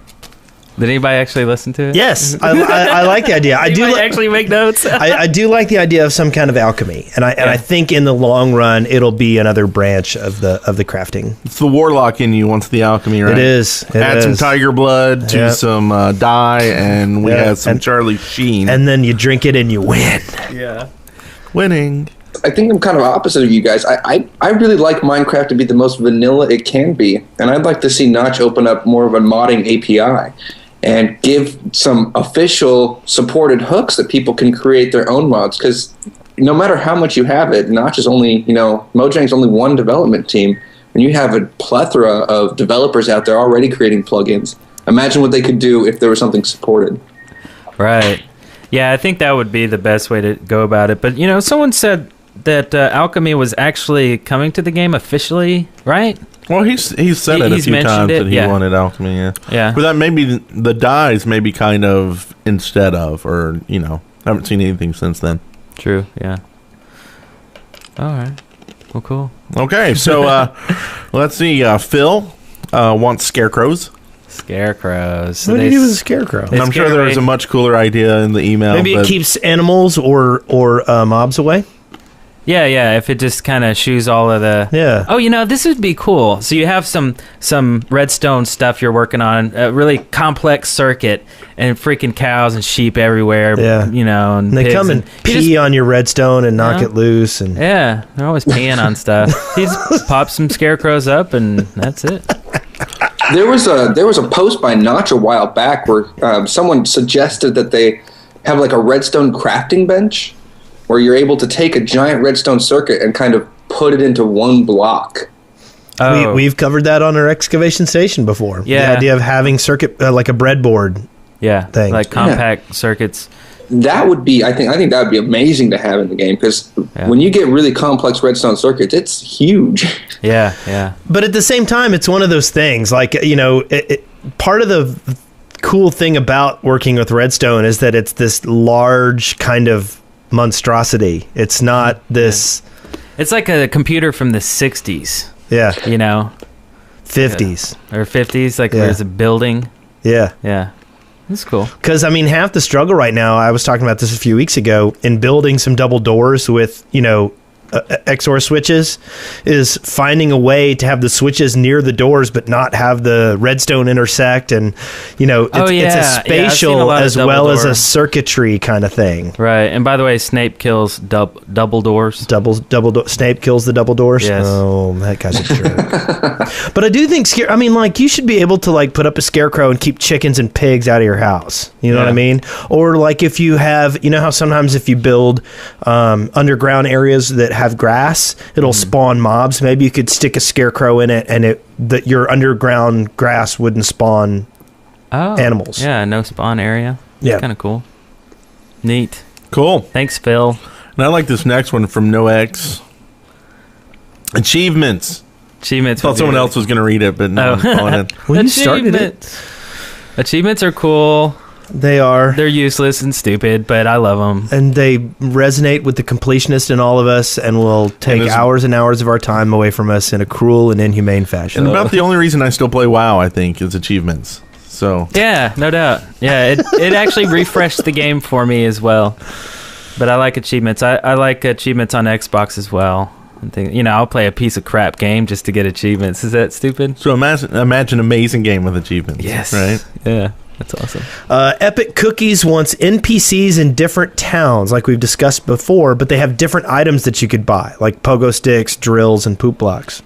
Did anybody actually listen to it? Yes, I like the idea. I do Anybody actually make notes? I do like the idea of some kind of alchemy, and I think in the long run it'll be another branch of the crafting. It's the warlock in you wants the alchemy, right? It is. It Add some is. tiger blood to Yep. some dye, and we Yep. had some And- Charlie Sheen. And then you drink it and you win. Yeah. winning. I think I'm kind of opposite of you guys. I really like Minecraft to be the most vanilla it can be, and I'd like to see Notch open up more of a modding API and give some official supported hooks that people can create their own mods, because no matter how much you have it, Notch is only, Mojang's only one development team, and you have a plethora of developers out there already creating plugins. Imagine what they could do if there was something supported. Right. Yeah, I think that would be the best way to go about it. But, someone said that Alchemy was actually coming to the game officially, right? Well, he's said it a He's few mentioned times it, that he yeah. wanted alchemy. Yeah. Yeah. But that maybe the dyes maybe kind of instead of, or haven't seen anything since then. True, yeah. All right. Well, cool. Okay, so let's see. Phil wants scarecrows. Scarecrows. So What do you do with a scarecrow? They I'm sure there was a scare much cooler idea in the email. Maybe it but keeps animals or mobs away. Yeah. If it just kind of shoos all of the. Yeah. Oh, this would be cool. So you have some redstone stuff you're working on, a really complex circuit, and freaking cows and sheep everywhere. Yeah. And And they pigs come and you pee on your redstone and knock Yeah. it loose. And Yeah, they're always peeing on stuff. You just pop some scarecrows up, and that's it. There was a post by Notch a while back where someone suggested that they have like a redstone crafting bench where you're able to take a giant redstone circuit and kind of put it into one block. Oh, we've covered that on our excavation station before. Yeah. The idea of having circuit like a breadboard. yeah, thing. like compact circuits. That would be, I think that would be amazing to have in the game because when you get really complex redstone circuits, it's huge. Yeah. But at the same time, it's one of those things. Like, part of the cool thing about working with redstone is that it's this large kind of monstrosity. It's not this. It's like a computer from the 60s, Yeah. 50s. or 50s, like Yeah. there's a building. Yeah. Yeah. That's cool. Because, half the struggle right now, I was talking about this a few weeks ago, in building some double doors with, XOR switches, is finding a way to have the switches near the doors but not have the redstone intersect. And, it's a I've seen a spatial lot of as double well as door. a circuitry kind of thing. Right. And by the way, Snape kills double doors. Snape kills the double doors. Yes. Oh, that guy's a jerk. But I do think you should be able to put up a scarecrow and keep chickens and pigs out of your house. You know what I mean? Or if you have, how sometimes if you build underground areas that have grass, it'll spawn mobs. Maybe you could stick a scarecrow in it, and that your underground grass wouldn't spawn animals. Yeah, no spawn area. Yeah. Kind of cool. Neat. Cool. Thanks, Phil. And I like this next one from NoX. Achievements. Achievements. Thought someone else was going to read it, but no, I'm calling it. When you started it, Achievements are cool. they are. They're useless and stupid, but I love them. And they resonate with the completionist in all of us and will take And hours and hours of our time away from us in a cruel and inhumane fashion. And about the only reason I still play WoW, I think, is achievements. So Yeah, no doubt. Yeah, it actually refreshed the game for me as well. But I like achievements. I like achievements on Xbox as well. And I'll play a piece of crap game just to get achievements. Is that stupid? So imagine amazing game with achievements. Yes. Right? Yeah, that's awesome. Epic Cookies wants NPCs in different towns, like we've discussed before, but they have different items that you could buy, like pogo sticks, drills, and poop blocks.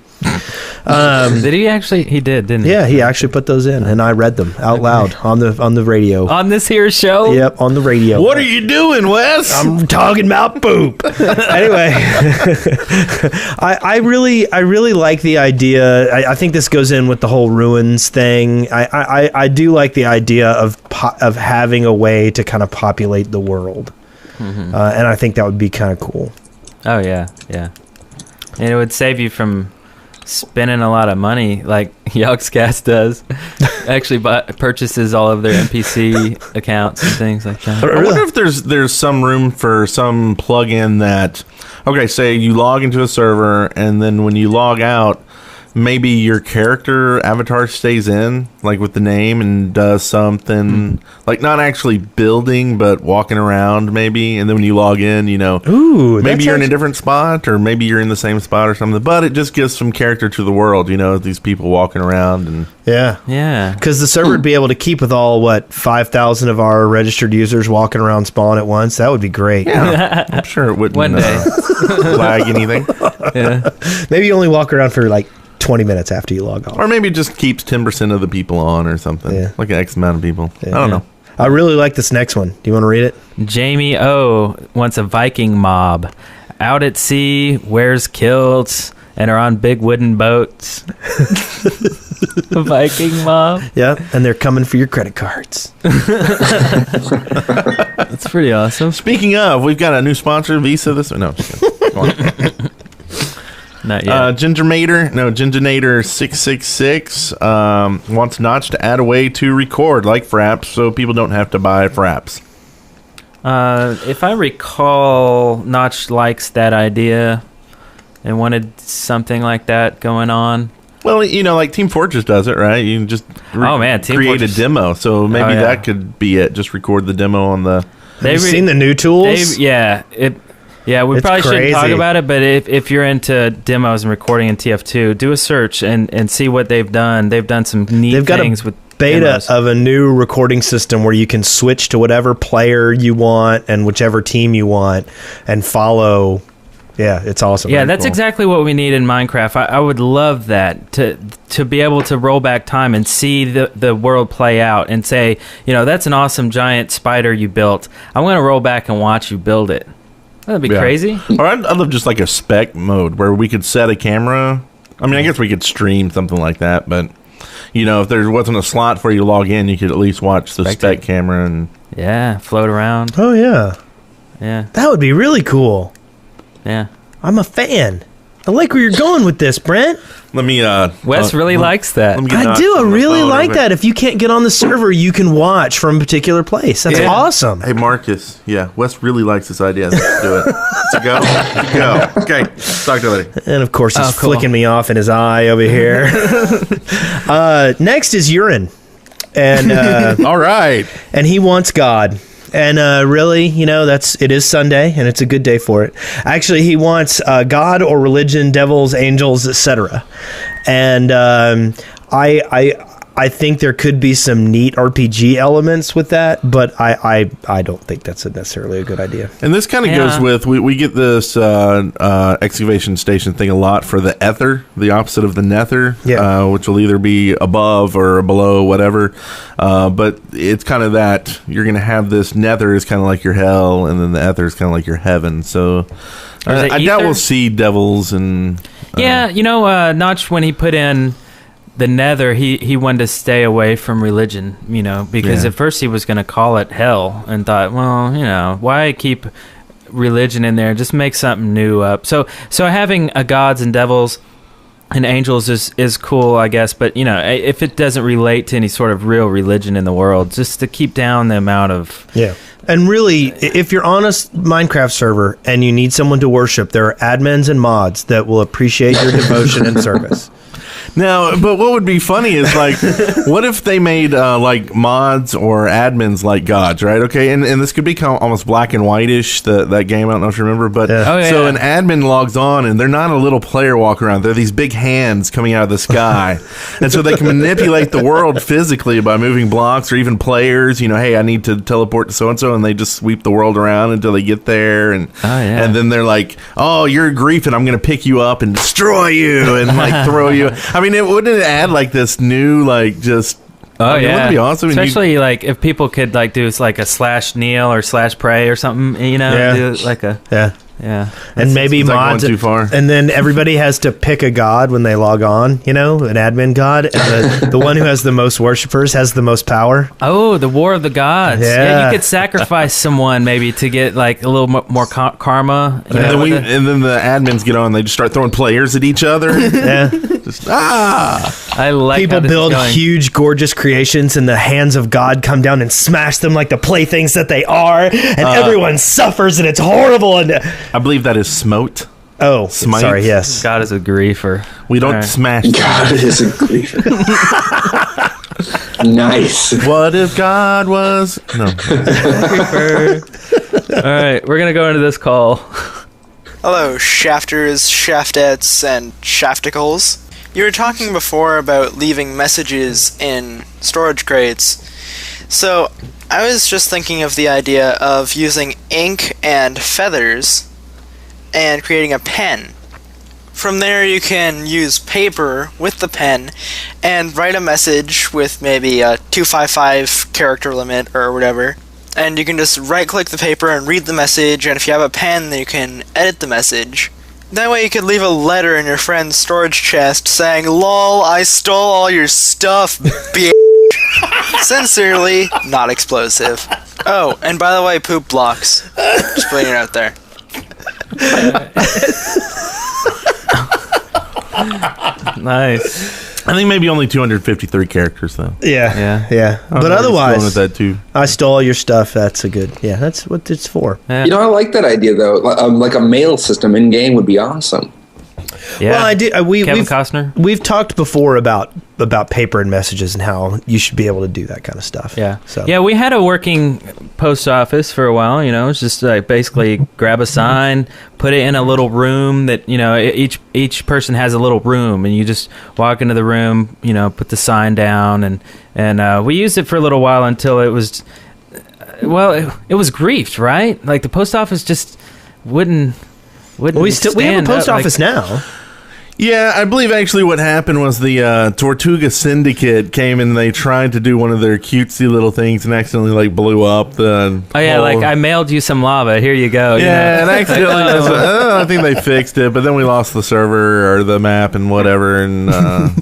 Did he actually? He did, didn't he? Yeah, he actually put those in, and I read them out loud on the radio. On this here show? Yep, on the radio. What are you doing, Wes? I'm talking about poop. Anyway, I really like the idea. I think this goes in with the whole ruins thing. I do like the idea of having a way to kind of populate the world, and I think that would be kind of cool. Oh, yeah. And it would save you from spending a lot of money like Yogscast does. Actually purchases all of their NPC accounts and things like that. I wonder if there's some room for some plugin that, okay, say you log into a server and then when you log out, maybe your character avatar stays in, like with the name, and does something like not actually building, but walking around maybe. And then when you log in, Ooh, maybe you're in a actually- different spot, or maybe you're in the same spot or something. But it just gives some character to the world, these people walking around and. Yeah. Yeah. Because the server would be able to keep with all, 5,000 of our registered users walking around spawn at once. That would be great. Yeah, I'm sure it wouldn't One day. lag anything. Yeah. Maybe you only walk around for 20 minutes after you log off. Or maybe it just keeps 10% of the people on or something. Yeah. Like an X amount of people. Yeah. I don't know. I really like this next one. Do you want to read it? Jamie O wants a Viking mob. Out at sea, wears kilts, and are on big wooden boats. A Viking mob. Yeah, and they're coming for your credit cards. That's pretty awesome. Speaking of, we've got a new sponsor, Visa. No, just kidding. Go on. Not yet. Gingernator 666 wants Notch to add a way to record like Fraps, so people don't have to buy Fraps. If I recall, Notch likes that idea and wanted something like that going on. Well, like Team Fortress does it, right? You can just Team create Fortress. a demo. So maybe that could be it. Just record the demo on the. Have you seen the new tools? Yeah, we It's probably shouldn't talk crazy. about it, but if you're into demos and recording in TF2, do a search and see what they've done. They've done some neat They've got things a with beta demos. of a new recording system where you can switch to whatever player you want and whichever team you want and follow. Yeah, it's awesome. Yeah, Very that's cool. exactly what we need in Minecraft. I would love that, to be able to roll back time and see the world play out and say, that's an awesome giant spider you built. I'm going to roll back and watch you build it. That'd be Yeah. crazy. Or I'd love just like a spec mode where we could set a camera. I mean, I guess we could stream something like that, but if there wasn't a slot for you to log in, you could at least watch the spec camera and. Yeah, float around. Oh, yeah. Yeah, That would be really cool. yeah. I'm a fan. I like where you're going with this, Brent. Let me. Wes really likes that. let me get I Notch do. I on the really phone like real that. If you can't get on the server, you can watch from a particular place. That's Yeah. awesome. Hey Marcus, yeah, Wes really likes this idea. Let's do it. Let's go. Let's go. Okay, talk to you later. And of course, he's Oh, cool. flicking me off in his eye over here. Next is Urine, and All right. and he wants God. And really, it is Sunday, and it's a good day for it. Actually, he wants God or religion, devils, angels, etc. And I think there could be some neat RPG elements with that, but I don't think that's necessarily a good idea. And this kind of Yeah. goes with we get this excavation station thing a lot for the ether, the opposite of the nether, Yeah. which will either be above or below, whatever. But it's kind of that you're going to have this nether is kind of like your hell, and then the ether is kind of like your heaven. So Or is it I doubt ether? we'll see devils and. Yeah, Notch, when he put in the nether, he wanted to stay away from religion, because Yeah. at first he was going to call it hell and thought, well, why keep religion in there? Just make something new up. So having a gods and devils and angels is cool, I guess, but if it doesn't relate to any sort of real religion in the world, just to keep down the amount of Yeah. And really, if you're on a Minecraft server and you need someone to worship, there are admins and mods that will appreciate your devotion and service. Now, but what would be funny is like, what if they made like mods or admins like gods, right? Okay, and this could become almost black and white-ish, that game. I don't know if you remember, but Yeah. Oh, yeah. so an admin logs on, and they're not a little player walk around. They're these big hands coming out of the sky, and so they can manipulate the world physically by moving blocks or even players. Hey, I need to teleport to so and so, and they just sweep the world around until they get there, and and then they're like, "Oh, you're griefing. I'm going to pick you up and destroy you and like throw you." I mean, wouldn't it add like this new like just? Oh, I mean, yeah. wouldn't it be awesome? And you- Especially like if people could like do like a /kneel or /pray or something, Yeah. do like a Yeah. yeah. And maybe is that going mods too far? And then everybody has to pick a god when they log on, an admin god, and the one who has the most worshippers has the most power. Oh, the War of the Gods. Yeah. You could sacrifice someone maybe to get like a little more karma. and then the admins get on. They just start throwing players at each other. Yeah. Just I like People how this is build going. huge, gorgeous creations, and the hands of God come down and smash them like the playthings that they are, and everyone suffers, and it's horrible. And I believe that is smote. oh, Smite. sorry, yes. God is a griefer. We don't All right. smash. God is a grief. Nice. What if God was no? All right, we're gonna go into this call. Hello, shafters, shaftettes, and shafticles. You were talking before about leaving messages in storage crates. So, I was just thinking of the idea of using ink and feathers and creating a pen. From there, you can use paper with the pen and write a message with maybe a 255 character limit or whatever. And you can just right-click the paper and read the message, and if you have a pen, then you can edit the message. That way you could leave a letter in your friend's storage chest saying, "Lol, I stole all your stuff, bitch." Sincerely, not explosive. Oh, and by the way, poop blocks. Just putting it out there. Nice. I think maybe only 253 characters though. Yeah. But I'm just going with otherwise, that too. I stole your stuff. That's a good. Yeah, that's what it's for. Yeah. I like that idea though. Like a mail system in game would be awesome. Yeah. Well, I do. Kevin We've Costner. we've talked before about paper and messages and how you should be able to do that kind of stuff. Yeah. So Yeah, we had a working post office for a while, it's just like basically grab a sign, put it in a little room that, each person has a little room and you just walk into the room, put the sign down and we used it for a little while until it was it was griefed, right? Like the post office just wouldn't we have a stand post up, like- office now. Yeah, I believe actually what happened was the Tortuga Syndicate came and they tried to do one of their cutesy little things and accidentally like blew up the. Oh yeah, like I mailed you some lava. Here you go. Yeah, and accidentally. I think they fixed it, but then we lost the server or the map and whatever, and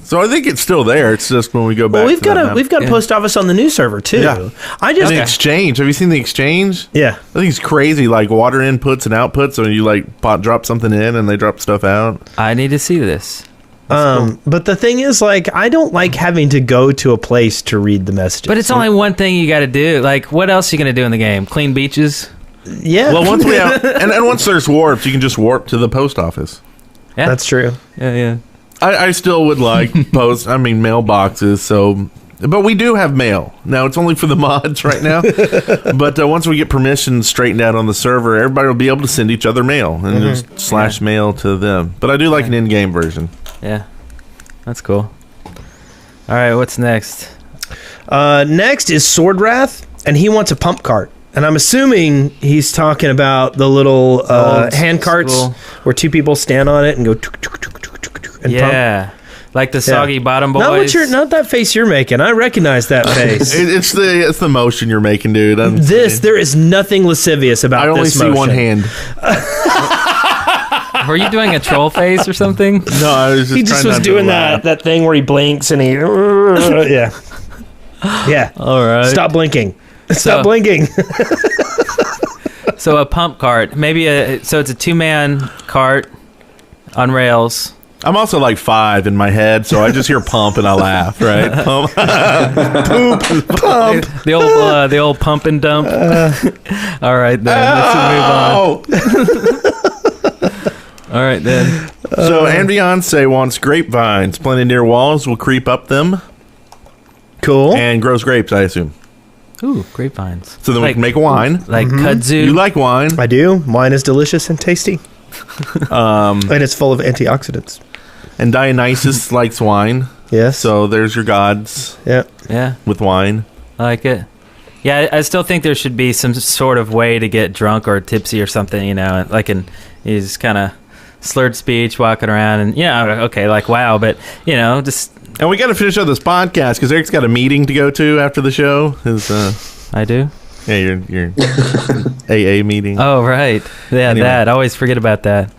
so I think it's still there. It's just when we go back. Well, we've to got that map. we've got a post office on the new server too. Yeah. I just The exchange. Have you seen the exchange? yeah. I think it's crazy. Like water inputs and outputs. So you like drop something in and they drop stuff out. I need to see this. But the thing is, like, I don't like having to go to a place to read the messages. But it's only one thing you got to do. Like, what else are you going to do in the game? Clean beaches? yeah. Well, once we have and once there's warps, you can just warp to the post office. Yeah, That's true. yeah. I still would like mailboxes. So, but we do have mail now. It's only for the mods right now. But once we get permissions straightened out on the server, everybody will be able to send each other mail and just slash mail to them. But I do like an in-game version. Yeah, that's cool. All right, what's next? Next is Swordwrath, and he wants a pump cart. And I'm assuming he's talking about the little Old hand carts school. where two people stand on it and go tuk, tuk, tuk, tuk, tuk, tuk, and pump. Yeah, like the Soggy Bottom Boys. Not that face you're making. I recognize that face. It's the motion you're making, dude. There is nothing lascivious about I only this see one motion. hand. Were you doing a troll face or something? No, I was just He just trying was not to doing laugh. that thing where he blinks and he yeah. All right. Stop blinking. Stop blinking. So a pump cart, so it's a 2-man cart on rails. I'm also like 5 in my head, so I just hear pump and I laugh. Right? Pump. The old pump and dump. All right then, let's move on. All right then. So Beyonce wants grapevines planted near walls will creep up them Cool. and grows grapes, I assume. Ooh, grapevines. So then we Like- can make wine. Like kudzu. You like wine? I do. Wine is delicious and tasty. And it's full of antioxidants. And Dionysus likes wine. Yes. So there's your gods yeah. Yeah, with wine. I like it. Yeah, I still think there should be some sort of way to get drunk or tipsy or something, like he's kind of slurred speech walking around and, okay, like, wow, but, just... And we got to finish up this podcast because Eric's got a meeting to go to after the show. His, I do? yeah, your AA meeting. Oh, right. Yeah, Anyway. that. I always forget about that.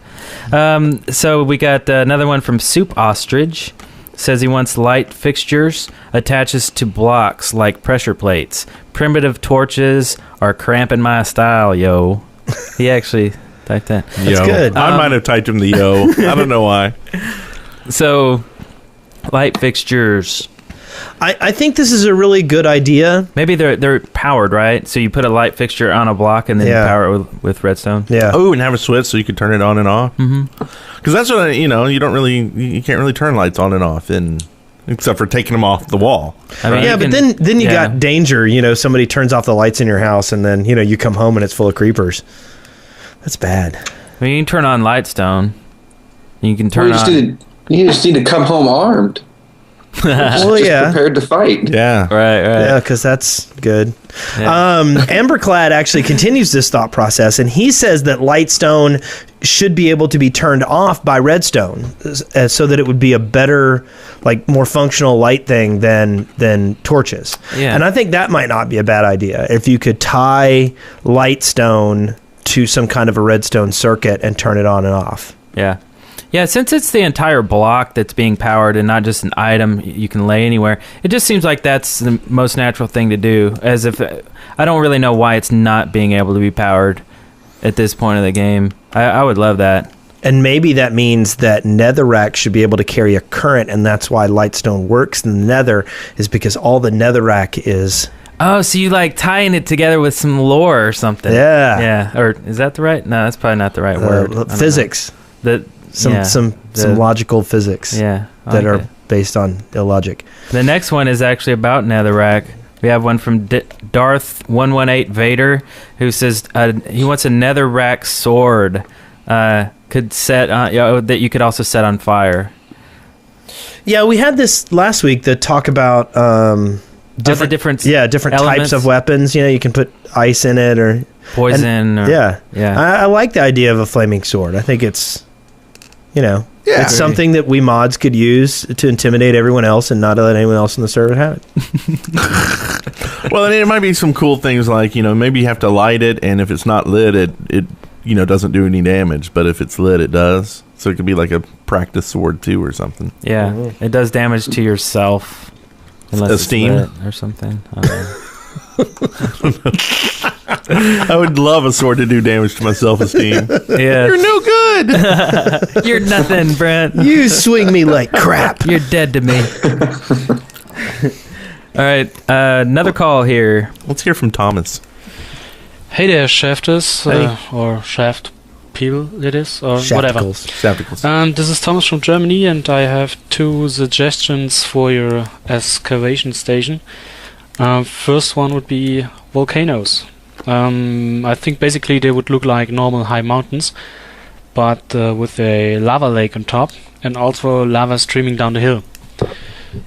So we got another one from Soup Ostrich. Says he wants light fixtures, attaches to blocks like pressure plates. Primitive torches are cramping my style, yo. He actually typed that. Yo. good. I might have typed him the yo. I don't know why. So, light fixtures. I think this is a really good idea. Maybe they're powered, right? So you put a light fixture on a block and then Yeah. you power it with redstone. Yeah. Oh, and have a switch so you can turn it on and off. Because that's what you can't really turn lights on and off, except for taking them off the wall. I mean, Yeah, you but can- then you yeah. got danger. Somebody turns off the lights in your house and then, you come home and it's full of creepers. That's bad. I mean, you can turn on Lightstone. You can turn You just on. need to come home armed. Well, Just yeah. prepared to fight. Yeah. Right. Yeah, because that's good. Yeah. Amberclad actually continues this thought process, and he says that Lightstone should be able to be turned off by Redstone, so that it would be a better, more functional light thing than torches. Yeah. And I think that might not be a bad idea if you could tie Lightstone to some kind of a redstone circuit and turn it on and off. Yeah. Yeah, since it's the entire block that's being powered and not just an item you can lay anywhere, it just seems like that's the most natural thing to do. As if I don't really know why it's not being able to be powered at this point of the game. I would love that. And maybe that means that netherrack should be able to carry a current, and that's why Lightstone works in the nether, is because all the netherrack is... Oh, so you tying it together with some lore or something? Yeah. Yeah. Or is that the right? No, that's probably not the right word. I don't know. physics. some logical physics Yeah. I that like are it. based on illogic. The next one is actually about Netherrack. We have one from Darth118 Vader, who says he wants a Netherrack sword. Could set that you could also set on fire. Yeah, we had this last week. The talk about different different elements. Types of weapons. You know, you can put ice in it or poison. yeah. Yeah. I like the idea of a flaming sword. I think it's, it's something that we mods could use to intimidate everyone else and not let anyone else in the server have it. Well, and it might be some cool things like, maybe you have to light it, and if it's not lit, it doesn't do any damage, but if it's lit, it does. So it could be like a practice sword too or something. Yeah, it does damage to yourself. Unless Esteem? it's lit or something. I would love a sword to do damage to my self-esteem. Yeah. You're no good. You're nothing, Brent. You swing me like crap. You're dead to me. All right, another call here. Let's hear from Thomas. Hey there, Shafters, Hey. or Shaft people, it is, or whatever. Shafticles. This is Thomas from Germany, and I have 2 suggestions for your excavation station. First one would be volcanoes. I think basically they would look like normal high mountains, but with a lava lake on top, and also lava streaming down the hill.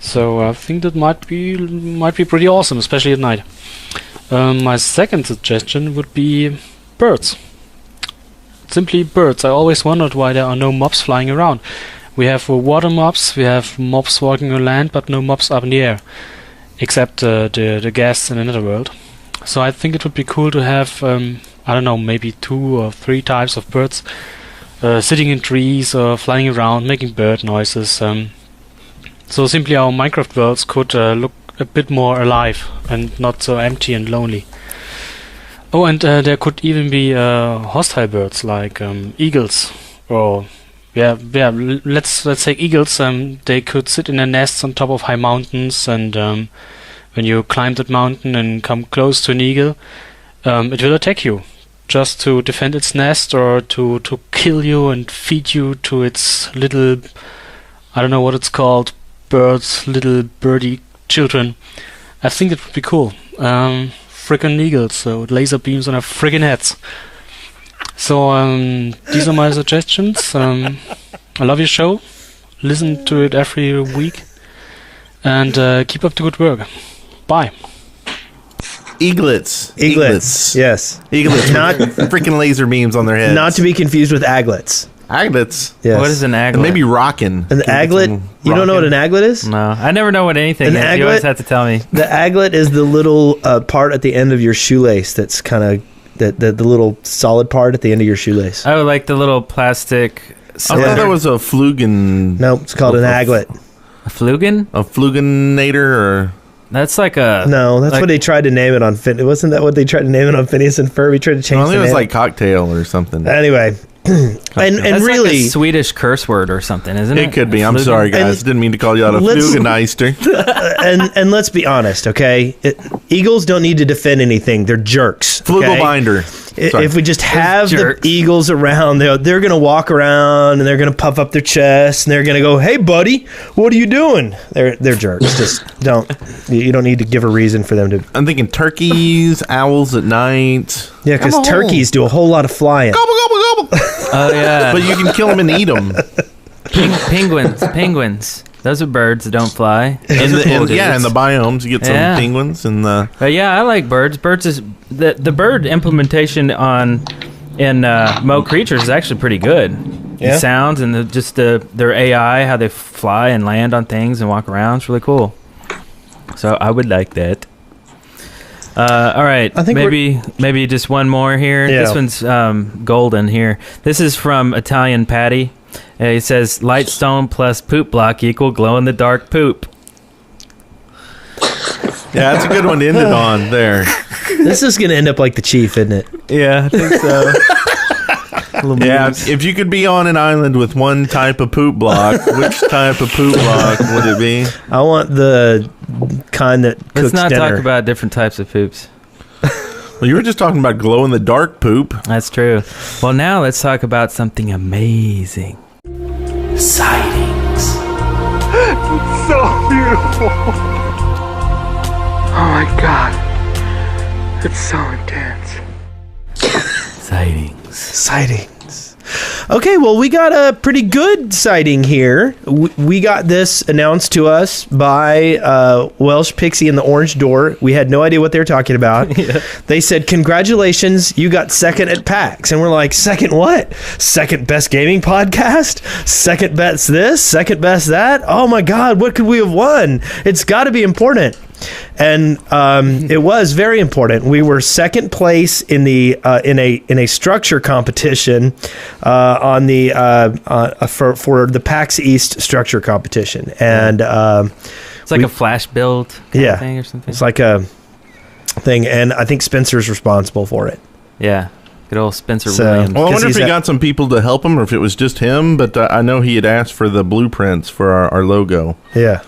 So I think that might be pretty awesome, especially at night. My second suggestion would be birds. Simply birds. I always wondered why there are no mobs flying around. We have water mobs, we have mobs walking on land, but no mobs up in the air, except the guests in the netherworld. So I think it would be cool to have, maybe 2 or 3 types of birds sitting in trees or flying around, making bird noises. So simply our Minecraft worlds could look a bit more alive and not so empty and lonely. Oh, and there could even be hostile birds like eagles, or let's say eagles. They could sit in their nests on top of high mountains, and when you climb that mountain and come close to an eagle, it will attack you, just to defend its nest or to kill you and feed you to its little, I don't know what it's called, little birdie children. I think it would be cool. Frickin' eagles, so laser beams on their frickin' heads. So these are my suggestions. I love your show. Listen to it every week, and keep up the good work. Bye. Eaglets. Yes. Eaglets. Not freaking laser beams on their heads. Not to be confused with aglets. Aglets. Yes. What is an aglet? And maybe rockin'. An aglet? You don't know what an aglet is? No, I never know what anything is. You always have to tell me. The aglet is the little part at the end of your shoelace that's kind of the little solid part at the end of your shoelace. Oh, like the little plastic. I thought that was a flugen. No, it's called an aglet. A flugen? A fluginator, or that's like a. No, that's what they tried to name it on. Wasn't that what they tried to name it on Phineas and Ferb? We tried to change. I think the it was name. like cocktail or something. Anyway. and That's really like a Swedish curse word or something, isn't it? It could be. I'm sorry, guys. Didn't mean to call you out a Flugenister. and let's be honest, okay? Eagles don't need to defend anything. They're jerks. Okay? Flugelbinder. If we just have the eagles around, they're going to walk around and they're going to puff up their chest and they're going to go, "Hey, buddy, what are you doing?" They're jerks. Just don't. You don't need to give a reason for them to. I'm thinking turkeys, owls at night. Yeah, because turkeys do a whole lot of flying. Gobble, gobble, gobble. Oh yeah, but you can kill them and eat them. Penguins. Those are birds that don't fly. In the biomes, you get some penguins and the. But yeah, I like birds. Birds is the bird implementation in Mo Creatures is actually pretty good. Yeah. The sounds and their AI, how they fly and land on things and walk around, it's really cool. So I would like that. All right, I think maybe just one more here. Yeah. This one's golden here. This is from Italian Patty. He says, "Lightstone plus poop block equal glow-in-the-dark poop." Yeah, that's a good one to end it on there. This is going to end up like the Chief, isn't it? Yeah, I think so. Yeah, if you could be on an island with one type of poop block, which type of poop block would it be? I want the kind that cooks Let's not dinner. talk about different types of poops. Well, you were just talking about glow-in-the-dark poop. That's true. Well, now let's talk about something amazing. Sightings. So beautiful. Oh my god. It's so intense. Sightings. Okay, well, we got a pretty good sighting here. We got this announced to us by Welsh Pixie and the Orange Door. We had no idea what they were talking about. Yeah. They said, congratulations, you got second at PAX. And we're like, second what? Second best gaming podcast? Second best this? Second best that? Oh my God, what could we have won? It's got to be important. And it was very important. We were second place in the in a structure competition on the for the PAX East structure competition, and it's like a flash build kind of thing or something. It's like a thing, and I think Spencer's responsible for it. Yeah. Good old Spencer Williams. Well, I wonder if he got some people to help him or if it was just him, but I know he had asked for the blueprints for our logo. Yeah.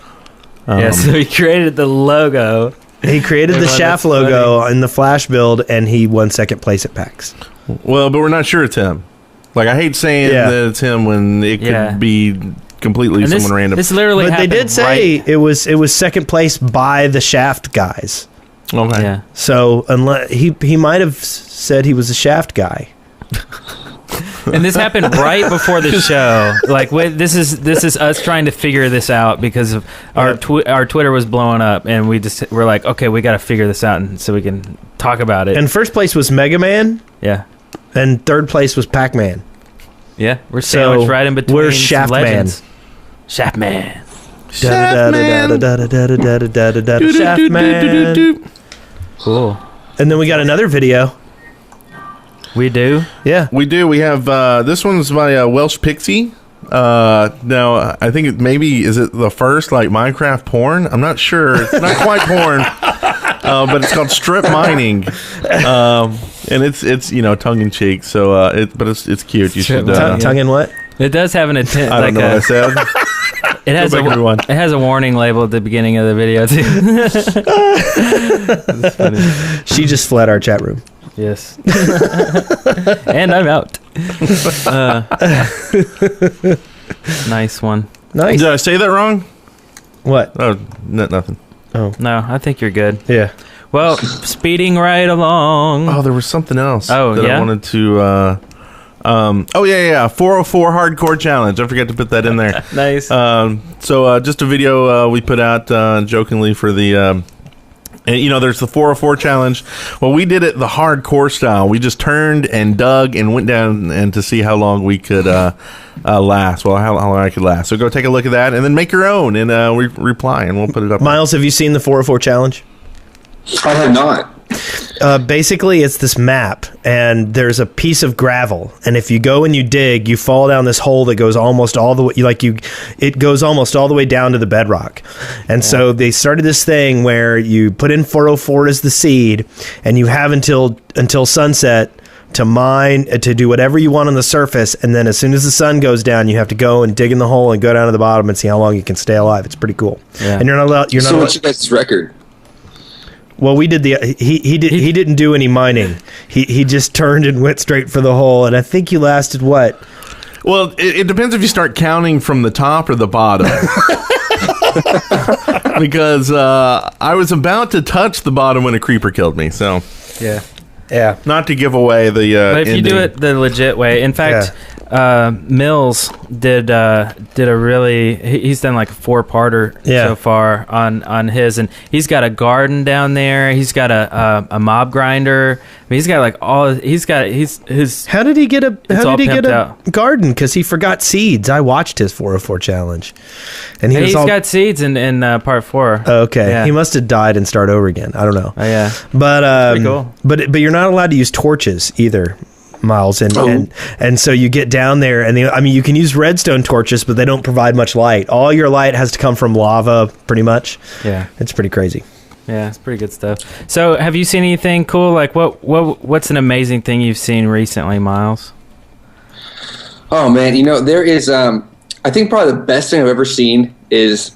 Yeah, so he created the logo. He created the Shaft logo in the Flash build, and he won second place at PAX. Well, but we're not sure it's him. Like, I hate saying that it's him when it could be completely someone random. This literally but they happened did say it was second place by the Shaft guys. Okay. Yeah. So unless he might have said he was a Shaft guy. And this happened right before the show. Like, this is us trying to figure this out because of our Twitter was blowing up, and we're like, okay, we got to figure this out, and so we can talk about it. And first place was Mega Man. Yeah. And third place was Pac-Man. Yeah, we're sandwiched right in between. We're Shaft Man. Shaft Man. Shaft Man. Cool. And then we got another video. We do? Yeah. We do. We have, this one's by Welsh Pixie. Now, I think is it the first, like, Minecraft porn? I'm not sure. It's not quite porn, but it's called Strip Mining. And it's tongue-in-cheek, so, but it's cute. You should... tongue in what? It does have an intent. I don't know what I said. It has a warning label at the beginning of the video, too. It's funny. She just fled our chat room. Yes. And I'm out. Nice one. Nice. Did I say that wrong? What? Oh, nothing. Oh. No, I think you're good. Yeah. Well, speeding right along. Oh, there was something else I wanted to... 404 Hardcore Challenge. I forgot to put that in there. Nice. So just a video we put out jokingly for the... there's the 404 challenge. Well, we did it the hardcore style. We just turned and dug and went down and to see how long we could last. Well, how long I could last. So go take a look at that and then make your own and reply and we'll put it up. Miles, have you seen the 404 challenge? I have not. Basically, it's this map, and there's a piece of gravel, and if you go and you dig, you fall down this hole that goes almost all the way. It goes almost all the way down to the bedrock, and so they started this thing where you put in 404 as the seed, and you have until sunset to mine, to do whatever you want on the surface, and then as soon as the sun goes down, you have to go and dig in the hole and go down to the bottom and see how long you can stay alive. It's pretty cool, and you're not allowed. So what's your guys' record? Well, we did he didn't do any mining. He just turned and went straight for the hole, and I think he lasted what? Well, it depends if you start counting from the top or the bottom. Because I was about to touch the bottom when a creeper killed me. So yeah. Not to give away the. But if you do it the legit way, in fact, Mills did a really. He's done like a 4-parter so far on his, and he's got a garden down there. He's got a mob grinder. I mean, he's got like all. His. How did he get a garden? Because he forgot seeds. I watched his 404 challenge, and he's got seeds in part 4. Okay, yeah. He must have died and start over again. I don't know. Oh yeah, but pretty cool. But you're not allowed to use torches either, Miles, and so you get down there, and you can use redstone torches, but they don't provide much light. All your light has to come from lava, pretty much. Yeah, it's pretty crazy. Yeah, it's pretty good stuff. So, have you seen anything cool? Like, what's an amazing thing you've seen recently, Miles? Oh man, there is. I think probably the best thing I've ever seen is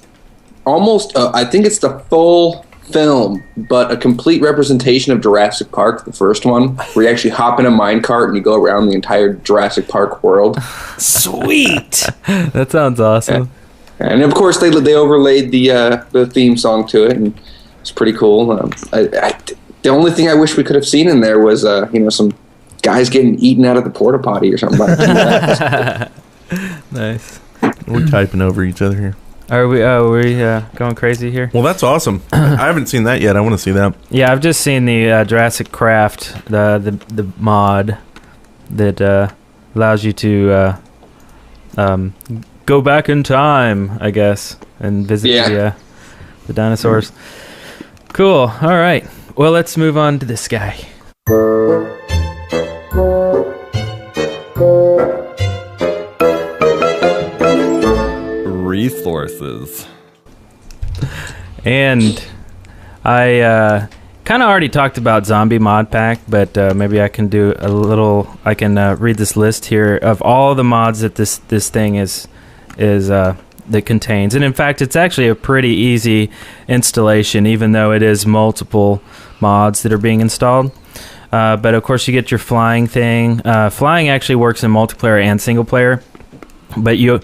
almost. I think it's the full film, but a complete representation of Jurassic Park, the first one, where you actually hop in a minecart and you go around the entire Jurassic Park world. Sweet. That sounds awesome. And of course, they overlaid the theme song to it, and it's pretty cool. The only thing I wish we could have seen in there was some guys getting eaten out of the porta potty or something like that. Nice. We're typing over each other here. Are we going crazy here? Well, that's awesome. I haven't seen that yet. I want to see that. Yeah, I've just seen the Jurassic Craft, the mod that allows you to go back in time, I guess, and visit the dinosaurs. Cool. All right. Well, let's move on to this guy. Resources. And I kind of already talked about Zombie Mod Pack, but maybe I can do a little. I can read this list here of all the mods that this thing is that contains. And in fact, it's actually a pretty easy installation, even though it is multiple mods that are being installed. But of course, you get your flying thing. Flying actually works in multiplayer and single player. But you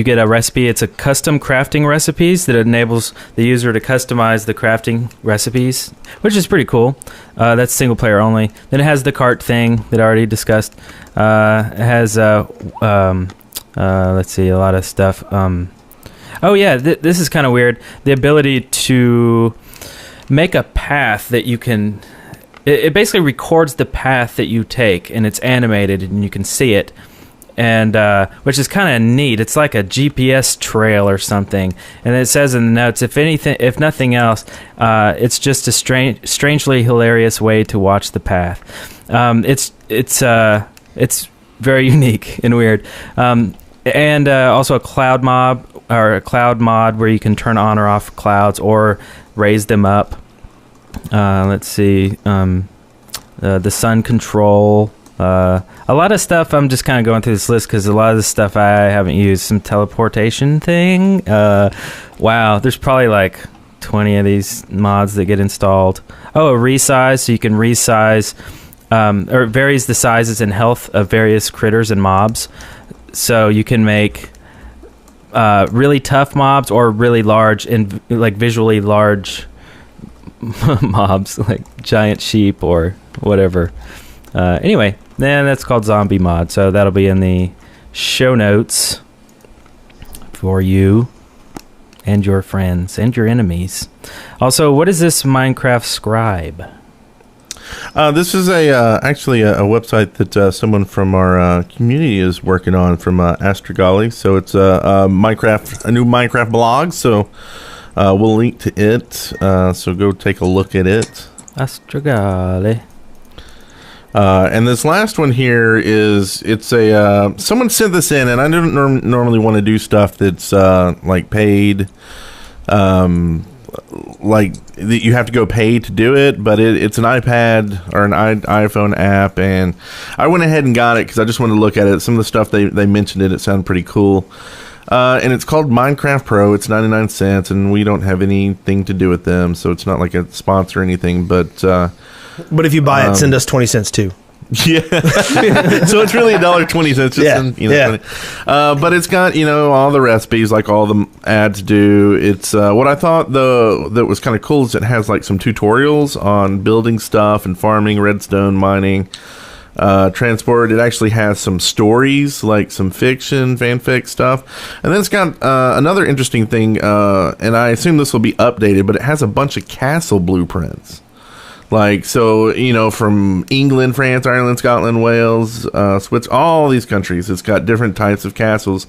get a recipe. It's a custom crafting recipes that enables the user to customize the crafting recipes, which is pretty cool. That's single player only. Then it has the cart thing that I already discussed. It has let's see, a lot of stuff. This is kind of weird. The ability to make a path that you can. It basically records the path that you take, and it's animated, and you can see it. And which is kind of neat. It's like a GPS trail or something. And it says in the notes, if nothing else, it's just a strangely hilarious way to watch the path. It's very unique and weird. And also a cloud mod where you can turn on or off clouds or raise them up. Let's see, the sun control. A lot of stuff. I'm just kind of going through this list because a lot of the stuff I haven't used. Some teleportation thing. Wow, there's probably like 20 of these mods that get installed. Oh, a resize, so you can resize, or it varies the sizes and health of various critters and mobs. So you can make really tough mobs or really large and like visually large mobs, like giant sheep or whatever. Anyway, then that's called Zombie Mod, so that'll be in the show notes for you and your friends and your enemies. Also, what is this Minecraft Scribe? This is actually a website that someone from our community is working on from Astrogali. So it's a new Minecraft blog. So we'll link to it. So go take a look at it. Astrogali. And this last one here it's a someone sent this in, and I don't normally want to do stuff that's like paid, like that you have to go pay to do it, but it's an iPad or an iPhone app, and I went ahead and got it because I just wanted to look at it. Some of the stuff they mentioned it sounded pretty cool. And it's called Minecraft Pro. It's 99 cents, and we don't have anything to do with them, so it's not like a sponsor or anything, but if you buy it, send us 20 cents too. Yeah. So it's really $1.20. But it's got, all the recipes like all the ads do. It's what I thought though that was kind of cool is it has like some tutorials on building stuff and farming, redstone mining, transport. It actually has some stories, like some fiction, fanfic stuff. And then it's got another interesting thing, and I assume this will be updated, but it has a bunch of castle blueprints. Like, so, from England, France, Ireland, Scotland, Wales, Switzerland, all these countries, it's got different types of castles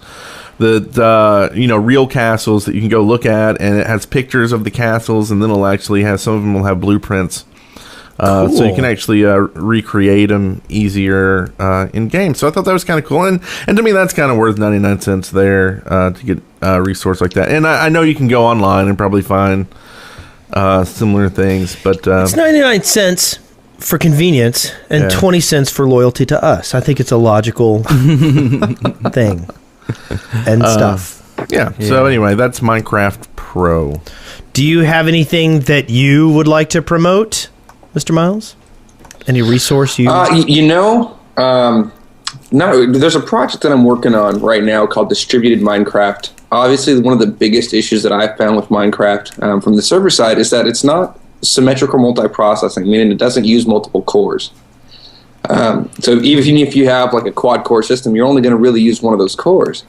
that, real castles that you can go look at, and it has pictures of the castles, and then it'll actually have, some of them will have blueprints. Cool. So you can actually recreate them easier in game. So I thought that was kind of cool. And to me, that's kind of worth 99 cents there to get a resource like that. And I know you can go online and probably find similar things, but it's 99 cents for convenience and 20 cents for loyalty to us. I think it's a logical thing and stuff. Yeah. So anyway, that's Minecraft Pro. Do you have anything that you would like to promote, Mr. Miles? Any resource you? No. There's a project that I'm working on right now called Distributed Minecraft. Obviously, one of the biggest issues that I've found with Minecraft from the server side is that it's not symmetrical multiprocessing, meaning it doesn't use multiple cores. So even if you have like a quad-core system, you're only going to really use one of those cores.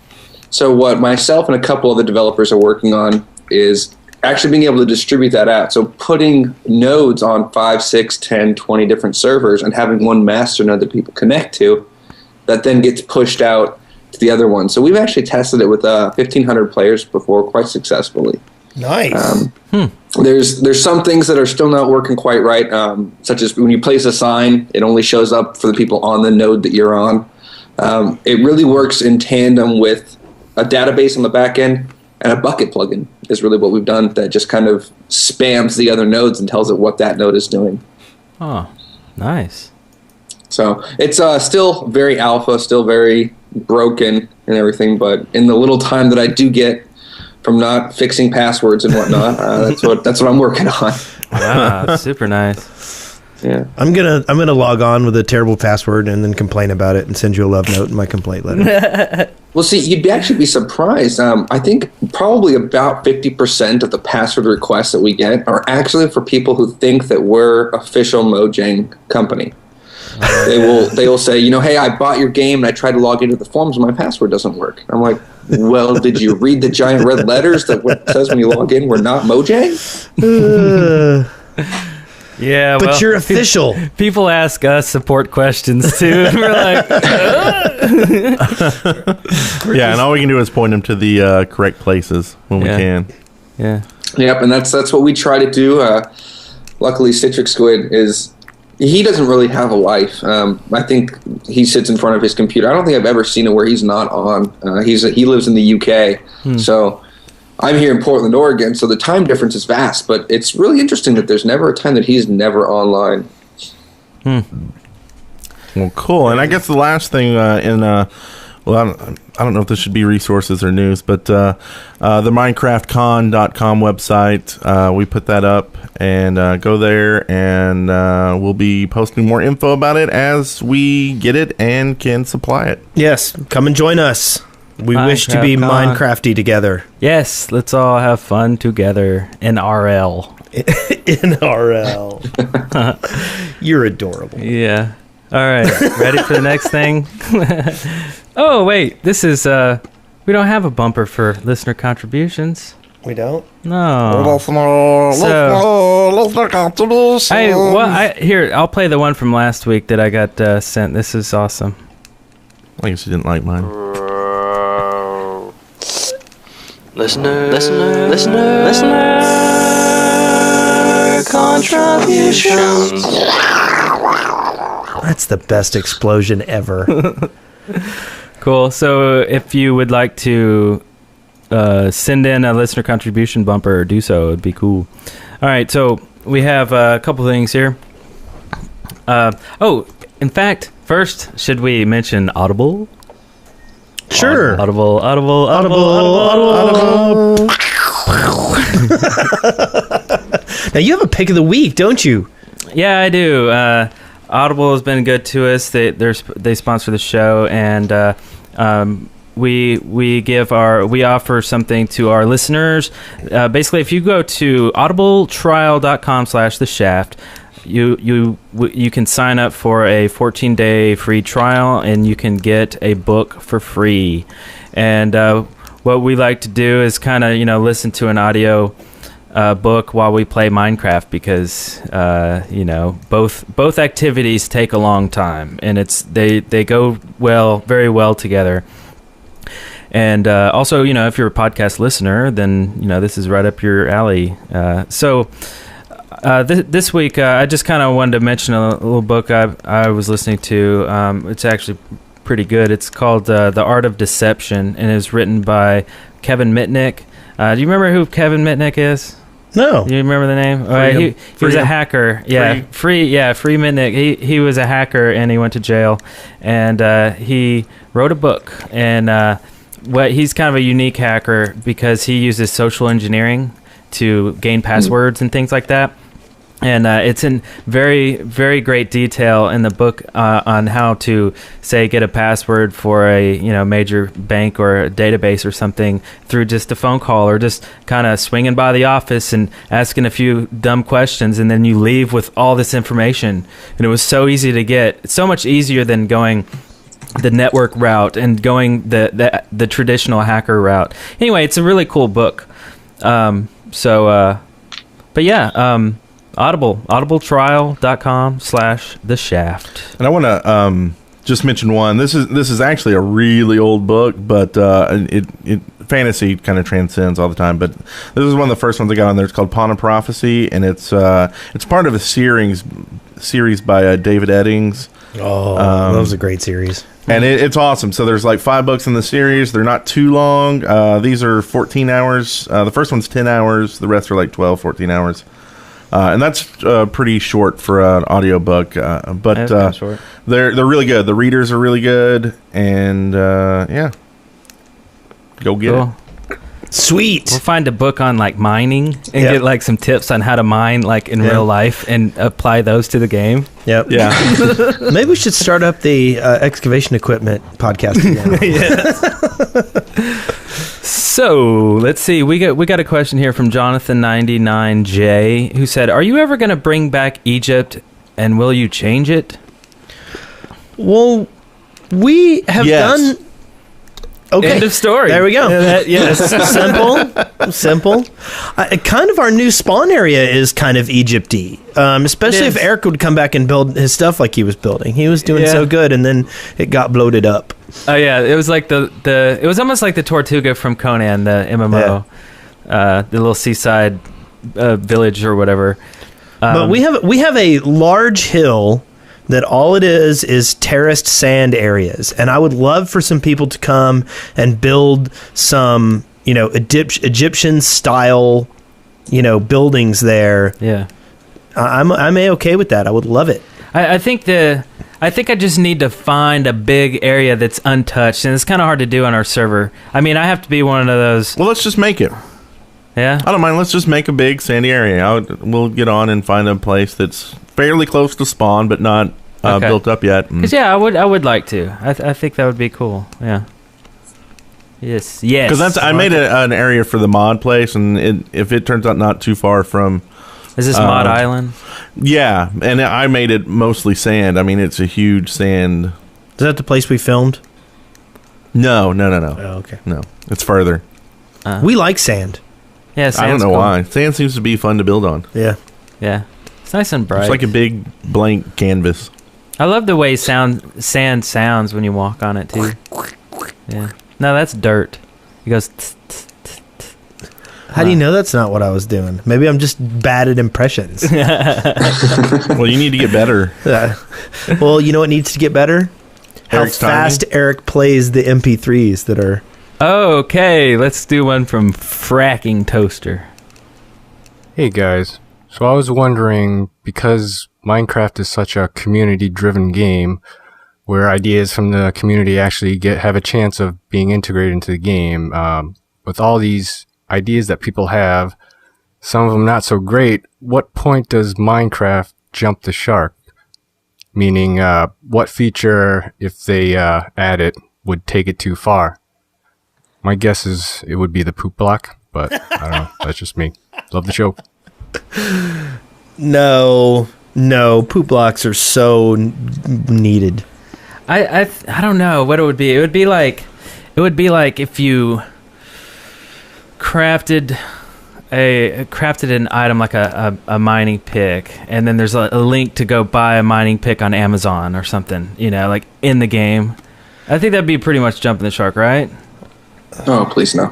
So what myself and a couple other developers are working on is actually being able to distribute that out. So putting nodes on 5, 6, 10, 20 different servers and having one master node that people connect to that then gets pushed out to the other one. So we've actually tested it with 1,500 players before quite successfully. Nice. There's some things that are still not working quite right, such as when you place a sign, it only shows up for the people on the node that you're on. It really works in tandem with a database on the back end, and a bucket plugin is really what we've done that just kind of spams the other nodes and tells it what that node is doing. Oh, nice. So it's still very alpha, still very broken and everything, but in the little time that I do get from not fixing passwords and whatnot, that's what I'm working on. Wow, super nice. Yeah, I'm gonna log on with a terrible password and then complain about it and send you a love note in my complaint letter. Well, see, you'd actually be surprised. I think probably about 50% of the password requests that we get are actually for people who think that we're official Mojang company. They will say, hey, I bought your game and I tried to log into the forums and my password doesn't work. I'm like, well, did you read the giant red letters that says when you log in we're not Mojang? Yeah, but you're official. People ask us support questions too, and we're like, yeah, and all we can do is point them to the correct places when we can. Yeah. Yep, and that's what we try to do. Luckily, Citrix Squid he doesn't really have a life. I think he sits in front of his computer. I don't think I've ever seen it where he's not on. He lives in the UK, so I'm here in Portland, Oregon, so the time difference is vast, but it's really interesting that there's never a time that he's never online. Well, cool. And I guess the last thing I don't know if this should be resources or news, but the MinecraftCon.com website, we put that up, and go there, and we'll be posting more info about it as we get it and can supply it. Yes, come and join us. We wish to be Minecrafty together. Yes, let's all have fun together in RL. In RL. You're adorable. Yeah. All right. Ready for the next thing? Oh, wait. This is, we don't have a bumper for listener contributions. We don't? No. Here, I'll play the one from last week that I got sent. This is awesome. I guess you didn't like mine. Listener contributions. That's the best explosion ever. Cool. So if you would like to send in a listener contribution bumper, do so. It'd be cool. All right. So we have a couple things here. In fact, first, should we mention Audible? Sure. Audible. Now you have a pick of the week, don't you? Yeah, I do. Audible has been good to us. They sponsor the show, and we offer something to our listeners. Basically, if you go to audibletrial.com/theshaft, you can sign up for a 14-day free trial, and you can get a book for free. And what we like to do is kind of listen to an audio book while we play Minecraft, because both activities take a long time, and they go very well together. And also, if you're a podcast listener, then this is right up your alley. This week, I just kind of wanted to mention a little book I was listening to. It's actually pretty good. It's called The Art of Deception, and it's written by Kevin Mitnick. Do you remember who Kevin Mitnick is? No. Do you remember the name? He was a hacker. Yeah, Free Mitnick. He was a hacker, and he went to jail. And he wrote a book. And what he's kind of a unique hacker because he uses social engineering to gain passwords and things like that. And it's in very, very great detail in the book on how to, say, get a password for a major bank or a database or something through just a phone call or just kind of swinging by the office and asking a few dumb questions, and then you leave with all this information. And it was so easy to get. It's so much easier than going the network route and going the traditional hacker route. Anyway, it's a really cool book. But yeah. audibletrial.com/The Shaft. And I want to just mention one. This is actually a really old book, but it fantasy kind of transcends all the time. But this is one of the first ones I got on there. It's called Pawn of Prophecy, and it's part of a series by David Eddings. Oh, that was a great series. And it's awesome. So there's like 5 books in the series. They're not too long. These are 14 hours. The first one's 10 hours. The rest are like 12, 14 hours. And that's pretty short for an audiobook, but short. They're really good. The readers are really good, and yeah, go get it. Sweet. We'll find a book on like mining and get like some tips on how to mine like in real life and apply those to the game. Yep. Yeah. Maybe we should start up the excavation equipment podcast again. So let's see. We got a question here from Jonathan99J who said, "Are you ever going to bring back Egypt, and will you change it?" Well, we have done. Okay. End of story. There we go. Yes. Simple. Kind of our new spawn area is kind of Egypt-y, especially if Eric would come back and build his stuff like he was building. He was doing so good, and then it got bloated up. Oh yeah, it was like it was almost like the Tortuga from Conan, the MMO, the little seaside village or whatever. But we have a large hill that all it is terraced sand areas, and I would love for some people to come and build some, Egyptian style, buildings there. Yeah, I'm okay with that. I would love it. I think I just need to find a big area that's untouched, and it's kind of hard to do on our server. I mean, I have to be one of those. Well, let's just make it. Yeah, I don't mind. Let's just make a big sandy area. We'll get on and find a place that's fairly close to spawn, but not built up yet. 'Cause, I would like to. I think that would be cool. Yeah. Yes. Because I made an area for the mod place, and if it turns out not too far from. Is this Mod Island? Yeah, and I made it mostly sand. I mean, it's a huge sand. Is that the place we filmed? No. Oh, okay. No, it's further. We like sand. Yeah, I don't know why. Sand seems to be fun to build on. Yeah. Yeah. It's nice and bright. It's like a big blank canvas. I love the way sand sounds when you walk on it, too. Yeah. No, that's dirt. It goes... How do you know that's not what I was doing? Maybe I'm just bad at impressions. Well, you need to get better. Well, you know what needs to get better? Eric's How fast timing? Eric plays the MP3s that are... Okay, let's do one from Fracking Toaster. Hey guys, so I was wondering, because Minecraft is such a community-driven game, where ideas from the community actually have a chance of being integrated into the game, with all these ideas that people have, some of them not so great, what point does Minecraft jump the shark? Meaning, what feature, if they add it, would take it too far? My guess is it would be the poop block, but I don't know. That's just me. Love the show. No, poop blocks are so needed. I don't know what it would be. It would be like if you crafted an item like a mining pick, and then there's a link to go buy a mining pick on Amazon or something, like in the game. I think that'd be pretty much jumping the shark, right? Oh, please no.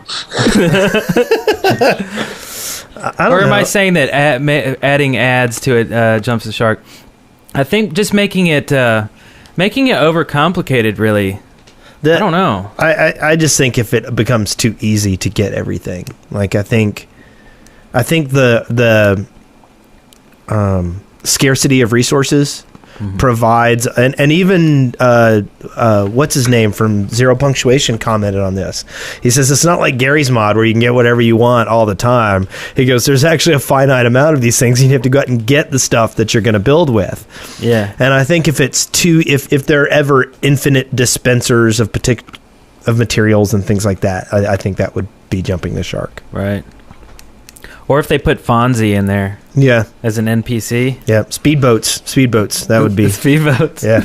Or am I saying that adding ads to it jumps the shark? I think just making it overcomplicated, really. I don't know. I just think if it becomes too easy to get everything, like I think the scarcity of resources provides, and even what's his name from Zero Punctuation commented on this. He says it's not like Gary's mod where you can get whatever you want all the time. He goes, there's actually a finite amount of these things, and you have to go out and get the stuff that you're going to build with. Yeah. And I think if it's if there are ever infinite dispensers of materials and things like that, I think that would be jumping the shark. Right. Or if they put Fonzie in there. Yeah. As an NPC. Yeah. Speedboats. That would be. Speedboats. Yeah.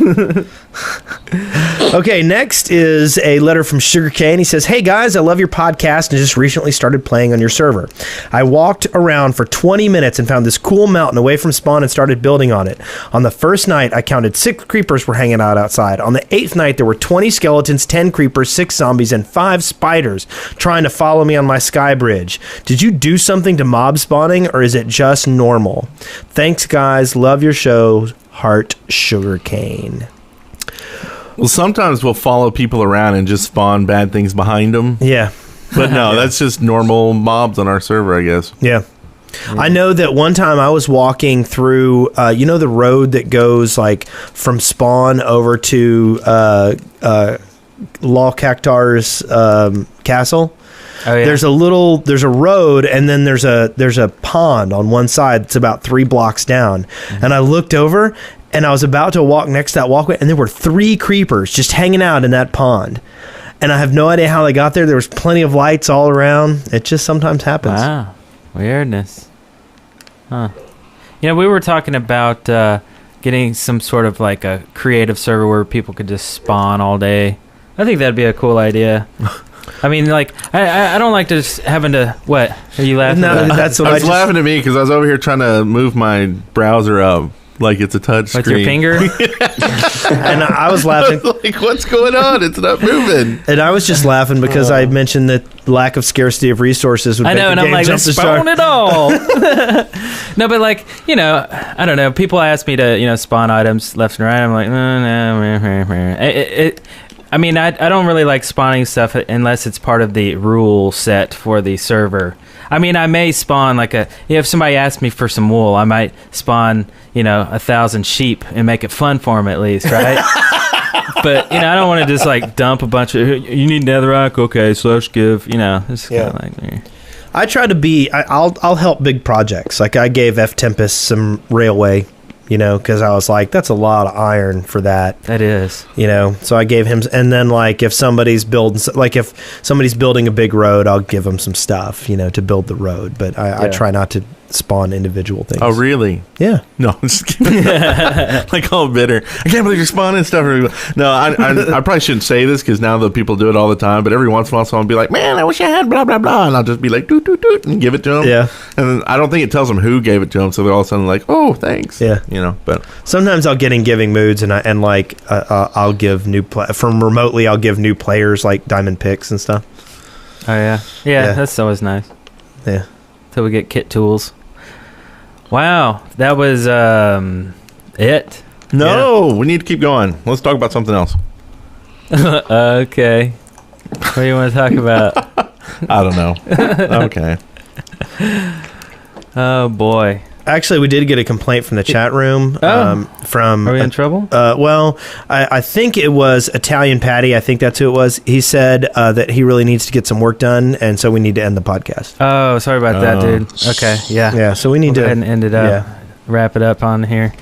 Okay, next is a letter from Sugarcane. He says, hey guys, I love your podcast and just recently started playing on your server. I walked around for 20 minutes and found this cool mountain away from spawn and started building on it. On the first night, I counted 6 creepers were hanging out outside. On the 8th night, there were 20 skeletons, 10 creepers, 6 zombies, and 5 spiders trying to follow me on my sky bridge. Did you do something to mob spawning, or is it just normal? Thanks, guys. Love your show. Heart, Sugarcane. Well, sometimes we'll follow people around and just spawn bad things behind them. Yeah. But no, that's just normal mobs on our server, I guess. Yeah. I know that one time I was walking through, the road that goes like from spawn over to Law Cactar's castle. Oh, yeah. There's a road, and then there's a pond on one side. It's about 3 blocks down. And I looked over, and I was about to walk next to that walkway, and there were 3 creepers just hanging out in that pond. And I have no idea how they got there. There was plenty of lights all around. It just sometimes happens. Wow. Weirdness. Huh. We were talking about getting some sort of like a creative server where people could just spawn all day. I think that'd be a cool idea. I mean, like, I don't like just having to... What? Are you laughing? No, that's what I was laughing at me because I was over here trying to move my browser up like it's a touch screen. With your finger? And I was laughing. Like, what's going on? It's not moving. And I was just laughing because I mentioned that lack of scarcity of resources would I know, make and the I'm game like, jump let's the spawn shark. it all. No, but like, I don't know. People ask me to, spawn items left and right. I'm like, no. I mean, I don't really like spawning stuff unless it's part of the rule set for the server. I mean, I may spawn like if somebody asks me for some wool, I might spawn, 1,000 sheep and make it fun for them at least, right? But, I don't want to just like dump a bunch of, you need netherrack? Okay, so let's give, it's kind of like... I try to be, I'll help big projects. Like I gave F Tempest some railway, because I was like, that's a lot of iron for that. That is. So I gave him, and then like if somebody's building a big road, I'll give them some stuff, to build the road. But I try not to spawn individual things. Oh, really? Yeah. No, I'm just kidding. Like all bitter. I can't believe you're spawning stuff. No, I probably shouldn't say this because now the people do it all the time. But every once in a while, someone will be like, "Man, I wish I had blah blah blah," and I'll just be like, "Doot doot doot," and give it to them. Yeah. And then I don't think it tells them who gave it to them, so they're all of a sudden like, "Oh, thanks." Yeah. But sometimes I'll get in giving moods, and I'll give from remotely. I'll give new players like diamond picks and stuff. Oh yeah, yeah. That's always nice. Yeah. Till we get kit tools. Wow, that was it. No, we need to keep going. Let's talk about something else. Okay. What do you want to talk about? I don't know. Okay. Oh boy. Actually, we did get a complaint from the chat room. From Are we in trouble? Well, I think it was Italian Patty. I think that's who it was. He said that he really needs to get some work done, and so we need to end the podcast. Oh, sorry about that, dude. Okay, yeah. Yeah, so we need Go to ahead and end it up. Yeah. Wrap it up on here.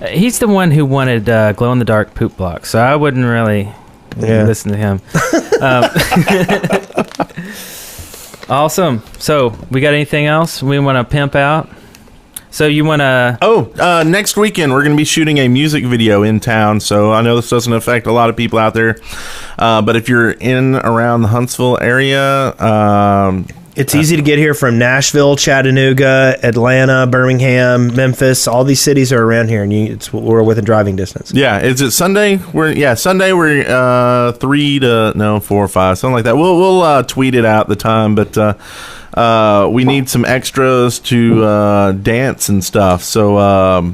He's the one who wanted glow-in-the-dark poop blocks, so I wouldn't really listen to him. Awesome. So, we got anything else we want to pimp out? So you want to... next weekend we're going to be shooting a music video in town. So I know this doesn't affect a lot of people out there. But if you're in around the Huntsville area... it's easy to get here from Nashville, Chattanooga, Atlanta, Birmingham, Memphis. All these cities are around here, and we're within driving distance. Yeah, is it Sunday? Sunday we're 3 to 4 or 5, something like that. We'll tweet it out the time, but we need some extras to dance and stuff. So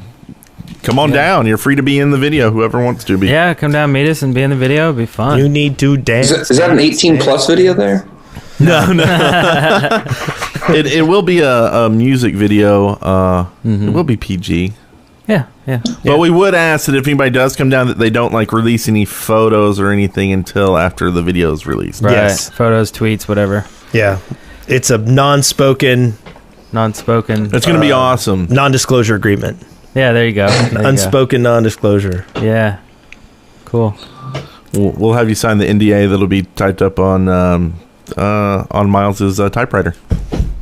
come on down. You're free to be in the video. Whoever wants to be. Yeah, come down, meet us, and be in the video. It'll be fun. You need to dance. Is that an 18+ video there? No. It will be a music video. It will be PG. Yeah. But we would ask that if anybody does come down, that they don't like release any photos or anything until after the video is released. Right. Yes. Photos, tweets, whatever. Yeah. It's a non-spoken, It's going to be awesome. non-disclosure agreement. Yeah, there you go. Unspoken non-disclosure. Yeah. Cool. We'll have you sign the NDA that'll be typed up on Miles's typewriter.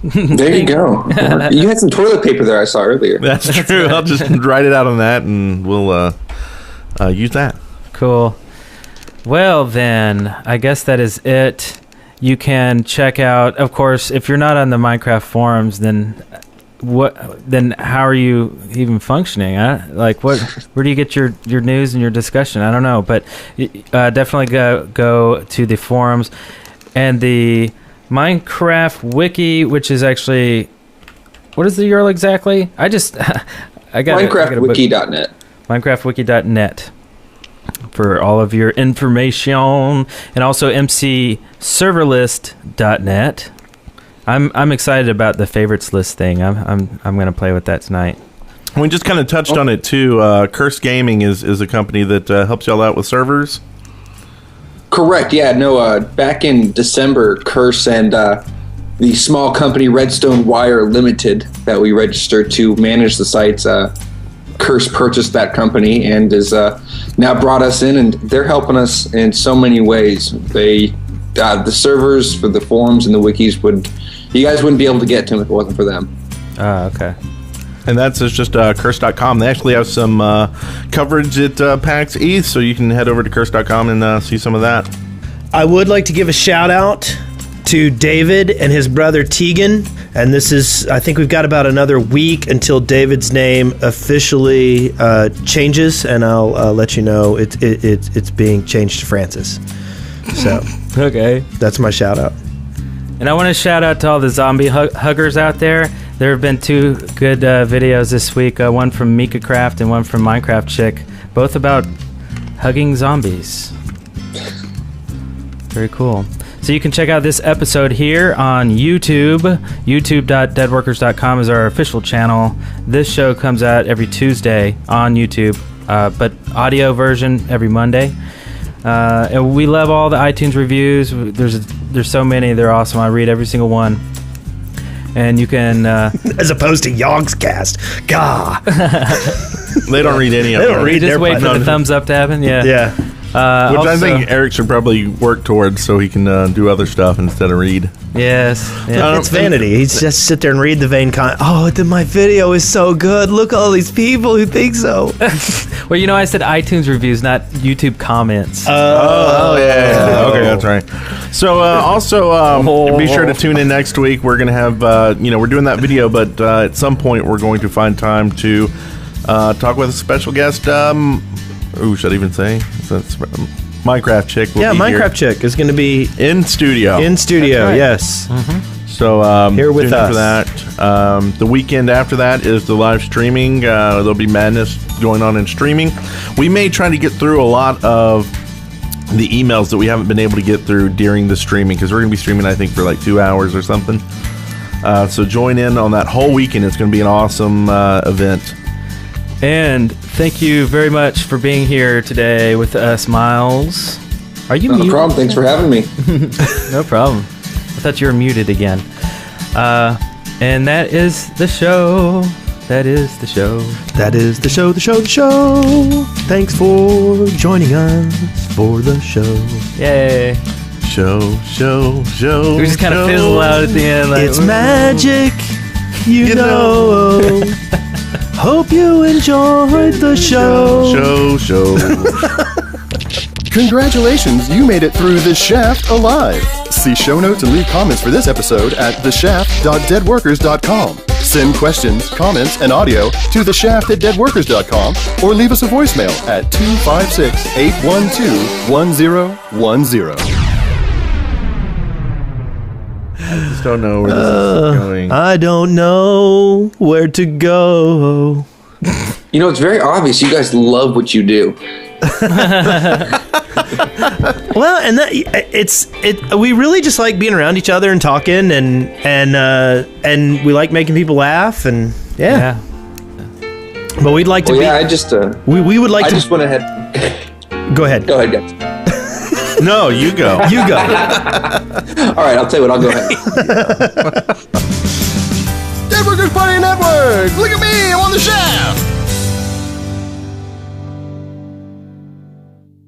There you go. You had some toilet paper there I saw earlier. That's true. I'll just write it out on that, and we'll use that. Cool. Well, then, I guess that is it. You can check out, of course, if you're not on the Minecraft forums, then how are you even functioning? Where do you get your news and your discussion? I don't know, but definitely go to the forums and the Minecraft wiki, which is actually, what is the URL exactly? I got MinecraftWiki.net. MinecraftWiki.net for all of your information, and also MCServerlist.net. I'm excited about the favorites list thing. I'm going to play with that tonight. We just kind of touched on it too. Curse Gaming is a company that helps y'all out with servers. Correct. Yeah. No. Back in December, Curse and the small company Redstone Wire Limited that we registered to manage the sites. Curse purchased that company and is now brought us in, and they're helping us in so many ways. They the servers for the forums and the wikis you guys wouldn't be able to get to them if it wasn't for them. Okay. And that's just curse.com. They actually have some coverage at PAX East, so you can head over to curse.com and see some of that. I would like to give a shout out to David and his brother Tegan. And this is, I think we've got about another week until David's name officially changes, and I'll let you know it's being changed to Francis. So, okay. That's my shout out. And I want to shout out to all the zombie huggers out there. There have been two good videos this week, one from Mika Craft and one from Minecraft Chick, both about hugging zombies. Very cool. So you can check out this episode here on YouTube. YouTube.deadworkers.com is our official channel. This show comes out every Tuesday on YouTube, but audio version every Monday. And we love all the iTunes reviews. There's so many. They're awesome. I read every single one. And you can... as opposed to Yogscast. Gah! They don't read any of them. They don't read just wait for the thumbs up to happen. Yeah. Yeah. Which I think Eric should probably work towards so he can do other stuff instead of read. Yes. Yeah. It's vanity. He's just sit there and read the vain comment. Oh, my video is so good. Look at all these people who think so. Well, I said iTunes reviews, not YouTube comments. Yeah. Okay, that's right. So also be sure to tune in next week. We're going to have, we're doing that video, but at some point we're going to find time to talk with a special guest. Should I even say? That's Minecraft Chick will be Minecraft here. Chick is going to be in studio. Right. Yes. Mm-hmm. So here with us for that. The weekend after that is the live streaming. There'll be madness going on in streaming. We may try to get through a lot of the emails that we haven't been able to get through during the streaming, because we're going to be streaming, I think, for like 2 hours or something. So join in on that whole weekend. It's going to be an awesome event. And thank you very much for being here today with us, Miles. Are you muted? No problem. Thanks for having me. No problem. I thought you were muted again. And that is the show. That is the show. That is the show, the show, the show. Thanks for joining us for the show. Yay. Show. We just kind of fizzle out at the end. Like, it's magic, you know. Hope you enjoyed the show. Show. Congratulations, you made it through The Shaft alive. See show notes and leave comments for this episode at theshaft.deadworkers.com. Send questions, comments, and audio to theshaft@deadworkers.com or leave us a voicemail at 256-812-1010. I just don't know where this is going. I don't know where to go. It's very obvious you guys love what you do. Well, and we really just like being around each other and talking, and we like making people laugh, and yeah. But we'd like to Well, be. yeah, I just we would like I to. just went ahead. Go ahead. Go ahead, guys. No, you go. You go. All right, I'll tell you what. I'll go ahead. Dead Workers Party Network! Look at me, I'm on the shaft!